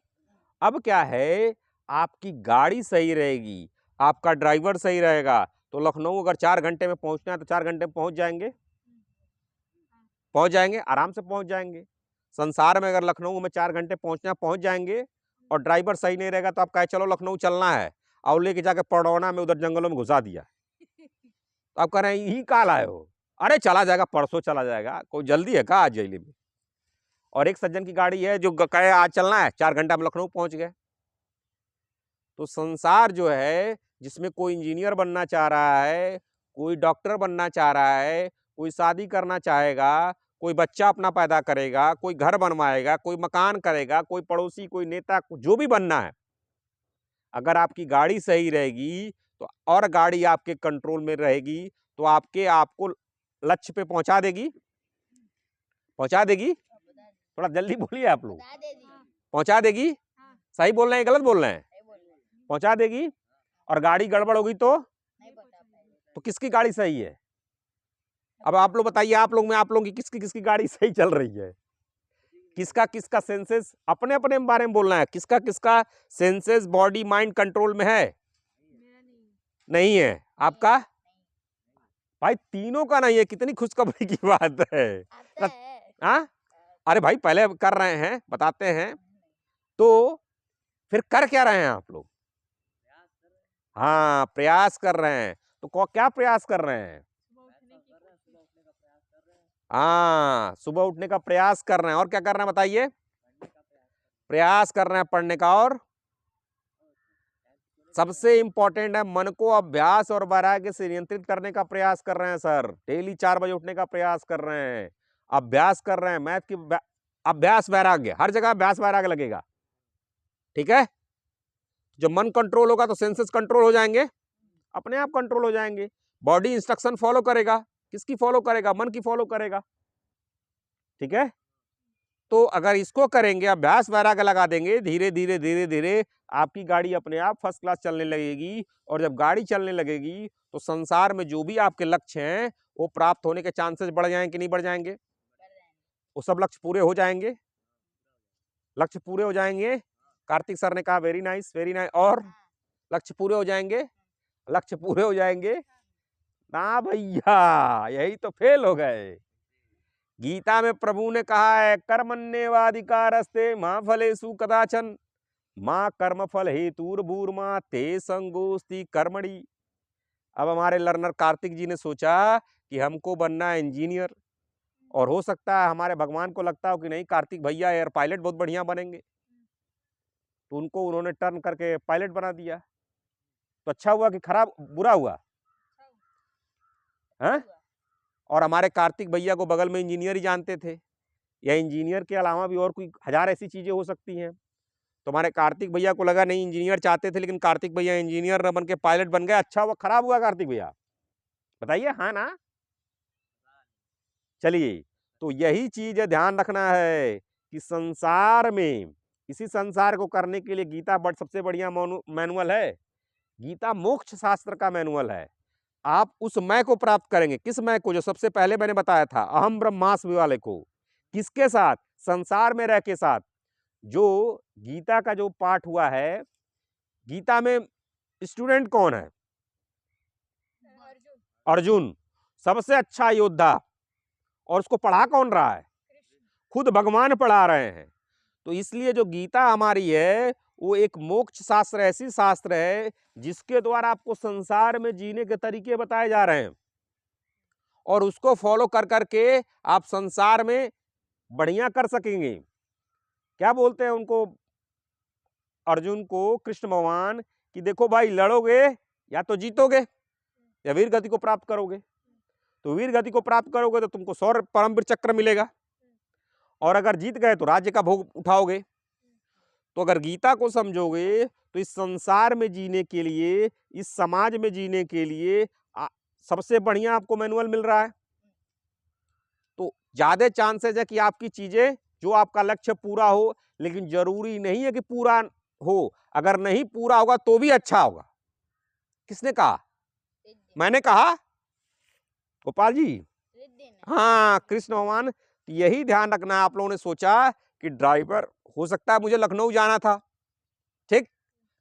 अब क्या है, आपकी गाड़ी सही रहेगी, आपका ड्राइवर सही रहेगा, तो लखनऊ अगर 4 घंटे में पहुंचना है तो 4 घंटे में पहुंच जाएंगे, पहुंच जाएंगे, आराम से पहुंच जाएंगे। संसार में अगर लखनऊ में 4 घंटे पहुंचना, पहुंच जाएंगे। और ड्राइवर सही नहीं रहेगा तो आप कहे चलो लखनऊ चलना है, और लेके जाके पड़ौना में उधर जंगलों में घुसा दिया, तो आप कह रहे हैं यही काल आए हो, अरे चला जाएगा, परसों चला जाएगा, कोई जल्दी है कहा आज जैली में। और एक सज्जन की गाड़ी है जो कहे आज चलना है, 4 घंटा में लखनऊ पहुंच गए। तो संसार जो है, जिसमें कोई इंजीनियर बनना चाह रहा है, कोई डॉक्टर बनना चाह रहा है, कोई शादी करना चाहेगा, कोई बच्चा अपना पैदा करेगा, कोई घर बनवाएगा, कोई मकान करेगा, कोई पड़ोसी, कोई नेता, जो भी बनना है, अगर आपकी गाड़ी सही रहेगी तो, और गाड़ी आपके कंट्रोल में रहेगी तो आपको लक्ष्य पे पहुंचा देगी, पहुंचा देगी। थोड़ा जल्दी बोलिए आप लोग। पहुंचा देगी। सही बोल रहे हैं, गलत बोल रहे हैं? पहुंचा देगी। और गाड़ी गड़बड़ होगी तो किसकी गाड़ी सही है? अब आप लोग बताइए, आप लोग में, आप लोगों की किसकी गाड़ी सही चल रही है? किसका सेंसेस अपने अपने बारे में बोलना है, किसका सेंसेस, बॉडी, माइंड कंट्रोल में है? नहीं है। आपका? भाई तीनों का नहीं है, कितनी खुशखबरी की बात है। हाँ, अरे भाई पहले कर रहे हैं, बताते हैं। तो फिर कर क्या रहे हैं आप लोग? हाँ, प्रयास कर रहे हैं। तो क्या प्रयास कर रहे हैं? हाँ, सुबह उठने का प्रयास कर रहे हैं। और क्या कर रहे हैं बताइए? प्रयास कर रहे हैं पढ़ने का। और सबसे इंपॉर्टेंट है, मन को अभ्यास और वैराग्य से नियंत्रित करने का प्रयास कर रहे हैं सर। डेली 4 बजे उठने का प्रयास कर रहे हैं, अभ्यास कर रहे हैं। मैथ की अभ्यास वैराग्य, हर जगह अभ्यास वैराग्य लगेगा, ठीक है? जब मन कंट्रोल होगा तो सेंसेस कंट्रोल हो जाएंगे, अपने आप कंट्रोल हो जाएंगे। बॉडी इंस्ट्रक्शन फॉलो करेगा, किसकी फॉलो करेगा? मन की फॉलो करेगा, ठीक है? तो अगर इसको करेंगे, अभ्यास वैराग्य लगा देंगे, धीरे धीरे धीरे धीरे आपकी गाड़ी अपने आप फर्स्ट क्लास चलने लगेगी। और जब गाड़ी चलने लगेगी तो संसार में जो भी आपके लक्ष्य हैं वो प्राप्त होने के चांसेस बढ़ जाएंगे कि नहीं बढ़ जाएंगे? वो सब लक्ष्य पूरे हो जाएंगे, लक्ष्य पूरे हो जाएंगे। कार्तिक सर ने कहा वेरी नाइस वेरी नाइस। और लक्ष्य पूरे हो जाएंगे, लक्ष्य पूरे हो जाएंगे ना भैया, यही तो फेल हो गए। गीता में प्रभु ने कहा है कर्मण्येवाधिकारस्ते मां फलेषु कदाचन मां कर्म फल हेतुर्भूर्मा ते संगोस्ति कर्मणि। अब हमारे लर्नर कार्तिक जी ने सोचा कि हमको बनना है इंजीनियर, और हो सकता है हमारे भगवान को लगता हो कि नहीं कार्तिक भैया एयर पायलट बहुत बढ़िया बनेंगे, तो उनको उन्होंने टर्न करके पायलट बना दिया। तो अच्छा हुआ कि खराब, बुरा हुआ? हैं? और हमारे कार्तिक भैया को बगल में इंजीनियर ही जानते थे, या इंजीनियर के अलावा भी और कोई हजार ऐसी चीजें हो सकती हैं। तो हमारे कार्तिक भैया को लगा नहीं, इंजीनियर चाहते थे लेकिन कार्तिक भैया इंजीनियर न बन के पायलट बन गए। अच्छा हुआ, खराब हुआ कार्तिक भैया? बताइए, हाँ ना? चलिए, तो यही चीज ध्यान रखना है कि संसार में, इसी संसार को करने के लिए गीता सबसे बढ़िया मैनुअल है। गीता मोक्ष शास्त्र का मैनुअल है। आप उस मैं को प्राप्त करेंगे। किस मैं को? जो सबसे पहले मैंने बताया था, अहम ब्रह्मास्मि वाले को। किसके साथ? संसार में रह के साथ। जो गीता का जो पाठ हुआ है, गीता में स्टूडेंट कौन है? अर्जुन, सबसे अच्छा योद्धा। और उसको पढ़ा कौन रहा है? खुद भगवान पढ़ा रहे हैं। तो इसलिए जो गीता हमारी है वो एक मोक्ष शास्त्र, ऐसी शास्त्र है जिसके द्वारा आपको संसार में जीने के तरीके बताए जा रहे हैं, और उसको फॉलो कर करके आप संसार में बढ़िया कर सकेंगे। क्या बोलते हैं उनको, अर्जुन को कृष्ण भगवान, कि देखो भाई, लड़ोगे या तो जीतोगे या वीर गति को प्राप्त करोगे। तो वीर गति को प्राप्त करोगे तो तुमको 100 परमवीर चक्र मिलेगा, और अगर जीत गए तो राज्य का भोग उठाओगे। तो अगर गीता को समझोगे तो इस संसार में जीने के लिए, इस समाज में जीने के लिए सबसे बढ़िया आपको मैनुअल मिल रहा है। तो ज्यादा चांसेस है कि आपकी चीजें, जो आपका लक्ष्य पूरा हो, लेकिन जरूरी नहीं है कि पूरा हो। अगर नहीं पूरा होगा तो भी अच्छा होगा। किसने कहा? मैंने कहा? गोपाल जी, हाँ, कृष्ण भगवान। यही ध्यान रखना है। आप लोगों ने सोचा कि ड्राइवर, हो सकता है मुझे लखनऊ जाना था, ठीक,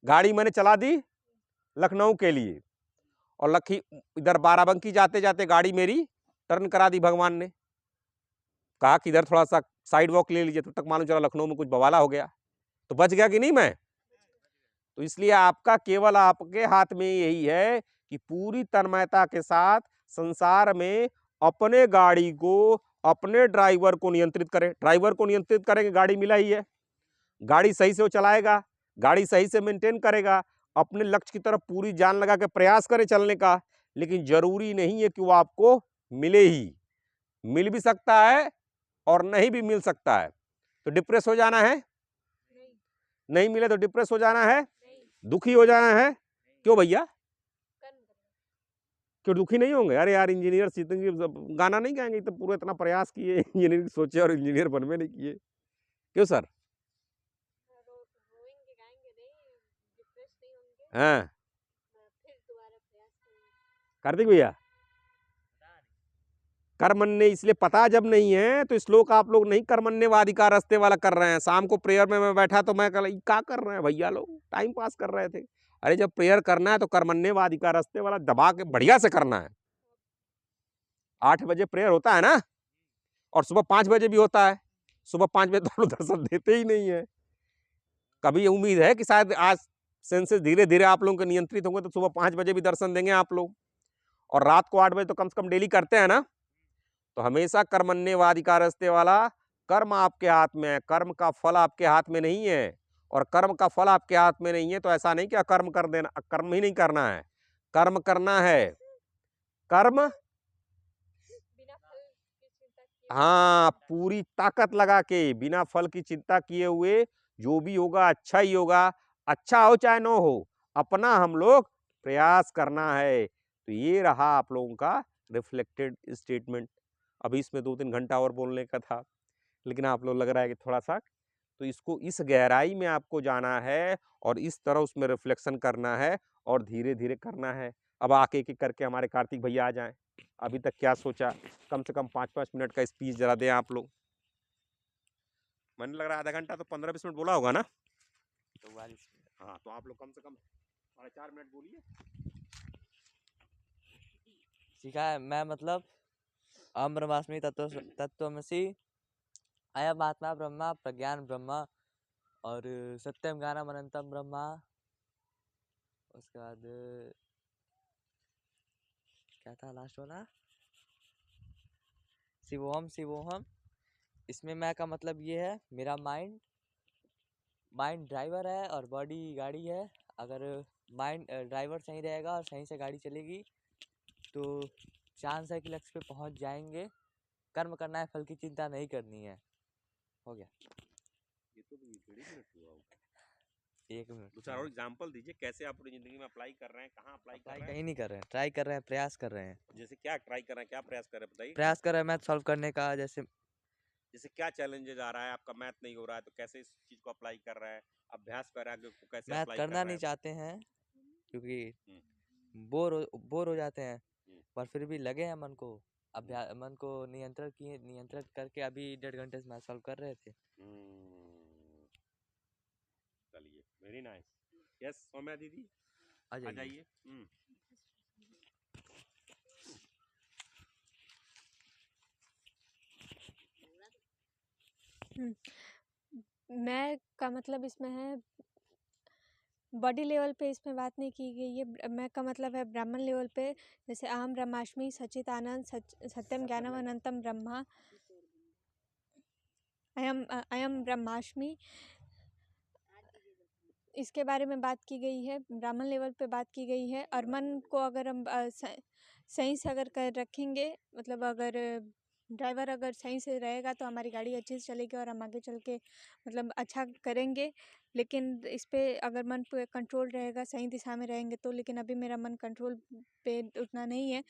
गाड़ी मैंने चला दी लखनऊ के लिए, और इधर बाराबंकी जाते जाते गाड़ी मेरी टर्न करा दी। भगवान ने कहा कि इधर थोड़ा सा साइड वॉक ले लीजिए, तब तक मालूम चला लखनऊ में कुछ बवाला हो गया। तो बच गया कि नहीं मैं? तो इसलिए आपका, केवल आपके हाथ में यही है कि पूरी तन्मयता के साथ संसार में अपने गाड़ी को, अपने ड्राइवर को नियंत्रित करें। ड्राइवर को नियंत्रित करेंगे, गाड़ी मिला ही है, गाड़ी सही से वो चलाएगा, गाड़ी सही से मेंटेन करेगा, अपने लक्ष्य की तरफ पूरी जान लगा के प्रयास करे चलने का। लेकिन जरूरी नहीं है कि वो आपको मिले ही, मिल भी सकता है और नहीं भी मिल सकता है। तो डिप्रेस हो जाना है? नहीं मिले तो डिप्रेस हो जाना है, दुखी हो जाना है। क्यों भैया, क्यों दुखी नहीं होंगे? अरे यार, इंजीनियर गाना नहीं गाएंगे, तो पूरा इतना प्रयास किए, इंजीनियर सोचे और इंजीनियर बनवे नहीं किए। क्यों सर? हाँ कार्तिक भैया, कर्मण्य इसलिए पता जब नहीं है तो श्लोक आप लोग नहीं कर्मण्यवाधिकार रास्ते वाला कर रहे हैं। शाम को प्रेयर में मैं बैठा तो मैं क्या कर रहे हैं भैया, लोग टाइम पास कर रहे थे। अरे जब प्रेयर करना है तो कर्मण्यवाधिकार रास्ते वाला दबा के बढ़िया से करना है। 8 बजे प्रेयर होता है ना, और सुबह 5 बजे भी होता है। सुबह 5 बजे तो दर्शन देते ही नहीं है। कभी उम्मीद है कि शायद आज सेंसेस धीरे धीरे आप लोगों के नियंत्रित होंगे तो सुबह 5 बजे भी दर्शन देंगे आप लोग, और रात को 8 बजे तो कम से कम डेली करते हैं ना। तो हमेशा कर्मण्यवाधिकार रास्ते वाला, कर्म आपके हाथ में है, कर्म का फल आपके हाथ में नहीं है। और कर्म का फल आपके हाथ में नहीं है तो ऐसा नहीं कि कर्म कर देना, कर्म ही नहीं करना है, कर्म करना है। कर्म, हाँ, पूरी ताकत लगा के, बिना फल की चिंता किए हुए, जो भी होगा अच्छा ही होगा। अच्छा हो चाहे ना हो, अपना हम लोग प्रयास करना है। तो ये रहा आप लोगों का रिफ्लेक्टेड स्टेटमेंट। अभी इसमें 2-3 घंटा और बोलने का था, लेकिन आप लोग लग रहा है कि थोड़ा सा, तो इसको इस गहराई में आपको जाना है और इस तरह उसमें रिफ्लेक्शन करना है और धीरे धीरे करना है। अब आके एक एक करके हमारे कार्तिक भैया आ जाएं। अभी तक क्या सोचा, कम से कम 5-5 मिनट का स्पीच जरा दें आप लोग। मैंने लग रहा है आधा घंटा तो 15-20 मिनट बोला होगा ना। 44 हाँ, तो आप लोग कम से कम 4.5 मिनट बोलिए। सीखा है मैं, मतलब अहम ब्रह्मास्मि तत्त्वमसि, अयम आत्मा ब्रह्मा प्रज्ञान ब्रह्मा और सत्यम ज्ञानम अनंतम ब्रह्मा। उसके बाद क्या था लास्ट वाला, शिवोहम शिवोहम। इसमें मैं का मतलब ये है, मेरा माइंड ड्राइवर है और बॉडी गाड़ी है। अगर माइंड ड्राइवर सही रहेगा और सही से गाड़ी चलेगी तो चांस है कि लक्ष्य पे पहुंच जाएंगे। कर्म करना है, फल की चिंता नहीं करनी है। हो गया। ये तो 1.5 मिनट हुआ होगा। 1 मिनट। 2-4 और एग्जांपल दीजिए, कैसे आप पूरी जिंदगी में अप्लाई कर रहे हैं, कहाँ अप्लाई कर अप्लाई रहे हैं। कहीं नहीं कर रहे हैं, ट्राई कर रहे हैं, प्रयास कर रहे हैं। जैसे क्या ट्राई कर रहे हैं, क्या प्रयास कर रहे हैं बताइए। प्रयास कर रहे हैं मैथ सॉल्व करने का। जैसे क्या चैलेंजेस आ रहा है, आपका मैथ नहीं हो रहा है तो कैसे इस चीज को अप्लाई कर रहा है, अभ्यास कर रहा है को कैसे मैथ अप्लाई कर करना रहा नहीं है। चाहते हैं क्योंकि हम्म। बोर हो जाते हैं, हम्म। पर फिर भी लगे हैं मन को। अभ्यास, मन को नियंत्रित करके अभी 1.5 घंटे से मैथ सॉल्व कर रहे थे। चलिए, वेरी नाइस। यस सौम्या दीदी आ आ जाइए। जाइए। मैं का मतलब इसमें है बॉडी लेवल पे इसमें बात नहीं की गई है। मैं का मतलब है ब्राह्मण लेवल पे, जैसे अहम ब्रह्मास्मि सच्चिदानंद सत्यम ज्ञानम अनंतम ब्रह्मा, अयम ब्रह्मास्मि, इसके बारे में बात की गई है। ब्राह्मण लेवल पे बात की गई है। और मन को अगर हम सही से अगर कर रखेंगे, मतलब अगर ड्राइवर अगर सही से रहेगा तो हमारी गाड़ी अच्छे से चलेगी और हम आगे चल के मतलब अच्छा करेंगे। लेकिन इस पे अगर मन पे कंट्रोल रहेगा, सही दिशा में रहेंगे तो। लेकिन अभी मेरा मन कंट्रोल पे उतना नहीं है।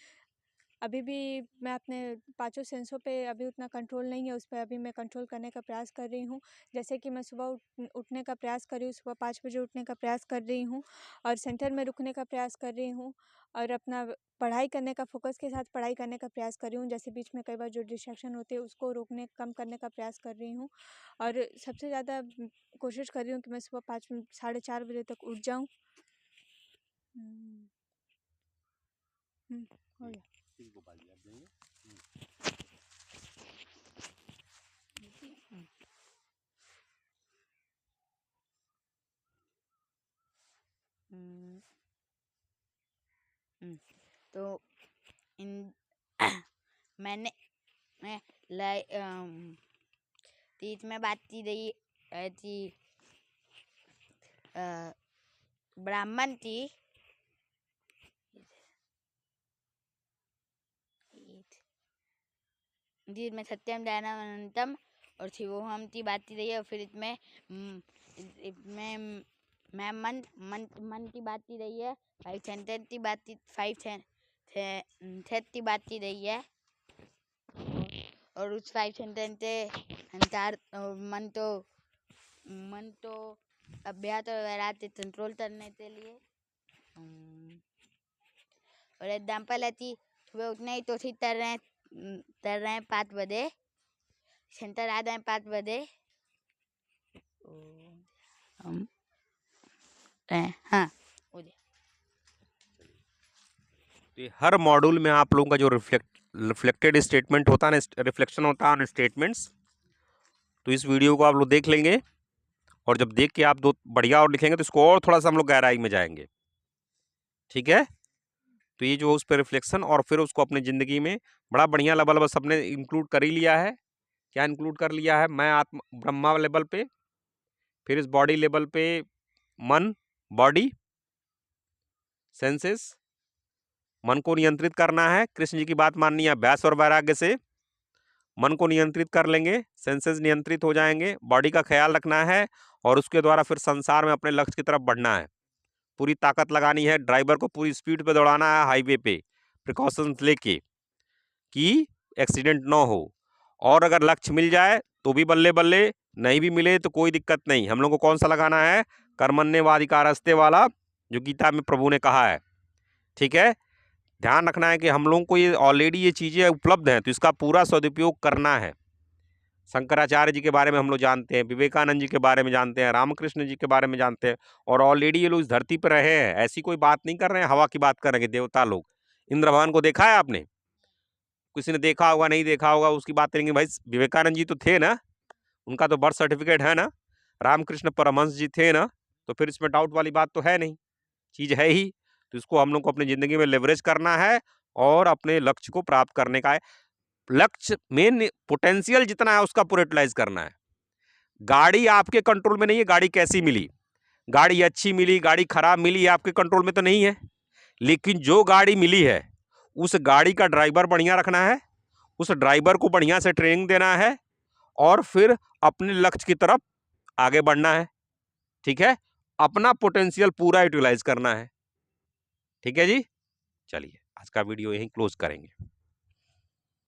अभी भी मैं अपने 5 सेंसों पे अभी उतना कंट्रोल नहीं है, उस पर अभी मैं कंट्रोल करने का प्रयास कर रही हूँ। जैसे कि मैं सुबह उठने का प्रयास कर रही हूँ, सुबह 5 बजे उठने का प्रयास कर रही हूँ और सेंटर में रुकने का प्रयास कर रही हूँ और अपना पढ़ाई करने का, फोकस के साथ पढ़ाई करने का प्रयास कर रही हूँ। जैसे बीच में कई बार जो डिस्ट्रैक्शन होती है उसको रोकने, कम करने का प्रयास कर रही हूँ। और सबसे ज़्यादा कोशिश कर रही हूँ कि मैं सुबह 4:30 बजे तक उठ जाऊँ। हो गया। गोपाल जी आप जाइए। तो इन मैं तीज में बात की गई थी, ब्राह्मण थी, जिसमें सत्यम ज्ञानम अनंतम और शिवोहम की बात की गई है। और फिर इसमें मैं मन की बात की रही है। 5 सेंटेंस की बात की, 5 सेट की बात की रही है। और उस 5 सेंटेंस से अंतर मन तो अभ्यास और वैराग्य से कंट्रोल करने के लिए। और एग्जाम्पल है कि सुबह उठने ही तो ठीक कर रहे हैं 5 बजे, सेंटर आ जाए 5 बजे। हाँ हो जाए। तो हर मॉड्यूल में आप लोगों का जो रिफ्लेक्टेड स्टेटमेंट होता है ना, रिफ्लेक्शन होता है ऑन स्टेटमेंट्स, तो इस वीडियो को आप लोग देख लेंगे और जब देख के आप 2 बढ़िया और लिखेंगे तो इसको और थोड़ा सा हम लोग गहराई में जाएंगे। ठीक है, तो ये जो उस पर रिफ्लेक्शन और फिर उसको अपनी जिंदगी में बड़ा बढ़िया लेवल बस सबने इंक्लूड कर ही लिया है। क्या इंक्लूड कर लिया है? मैं आत्मा ब्रह्मा लेवल पे, फिर इस बॉडी लेवल पे मन, बॉडी, सेंसेस, मन को नियंत्रित करना है। कृष्ण जी की बात माननी है, अभ्यास और वैराग्य से मन को नियंत्रित कर लेंगे, सेंसेस नियंत्रित हो जाएंगे, बॉडी का ख्याल रखना है और उसके द्वारा फिर संसार में अपने लक्ष्य की तरफ बढ़ना है। पूरी ताकत लगानी है, ड्राइवर को पूरी स्पीड पे दौड़ाना है हाईवे पे, प्रिकॉशंस लेके कि एक्सीडेंट ना हो। और अगर लक्ष्य मिल जाए तो भी बल्ले बल्ले, नहीं भी मिले तो कोई दिक्कत नहीं। हम लोग को कौन सा लगाना है? कर्मण्येवाधिकारस्ते वाला, जो गीता में प्रभु ने कहा है। ठीक है, ध्यान रखना है कि हम लोगों को ये ऑलरेडी ये चीज़ें उपलब्ध हैं, तो इसका पूरा सदुपयोग करना है। शंकराचार्य जी के बारे में हम लोग जानते हैं, विवेकानंद जी के बारे में जानते हैं, रामकृष्ण जी के बारे में जानते हैं, और ऑलरेडी ये लोग इस धरती पर रहे हैं। ऐसी कोई बात नहीं कर रहे हैं, हवा की बात कर रहे हैं। देवता लोग, इंद्र भगवान को देखा है आपने? किसी ने देखा होगा, नहीं देखा होगा, उसकी बात करेंगे। भाई विवेकानंद जी तो थे ना, उनका तो बर्थ सर्टिफिकेट है ना, रामकृष्ण परमहंस जी थे ना, तो फिर इसमें डाउट वाली बात तो है नहीं, चीज़ है ही। तो इसको हम लोग को अपनी ज़िंदगी में लेवरेज करना है और अपने लक्ष्य को प्राप्त करने का है। लक्ष्य मेन पोटेंशियल जितना है उसका पूरा यूटिलाइज करना है। गाड़ी आपके कंट्रोल में नहीं है, गाड़ी कैसी मिली, गाड़ी अच्छी मिली, गाड़ी खराब मिली, आपके कंट्रोल में तो नहीं है। लेकिन जो गाड़ी मिली है उस गाड़ी का ड्राइवर बढ़िया रखना है, उस ड्राइवर को बढ़िया से ट्रेनिंग देना है और फिर अपने लक्ष्य की तरफ आगे बढ़ना है। ठीक है, अपना पोटेंशियल पूरा यूटिलाइज करना है। ठीक है जी, चलिए आज का वीडियो यहीं क्लोज करेंगे।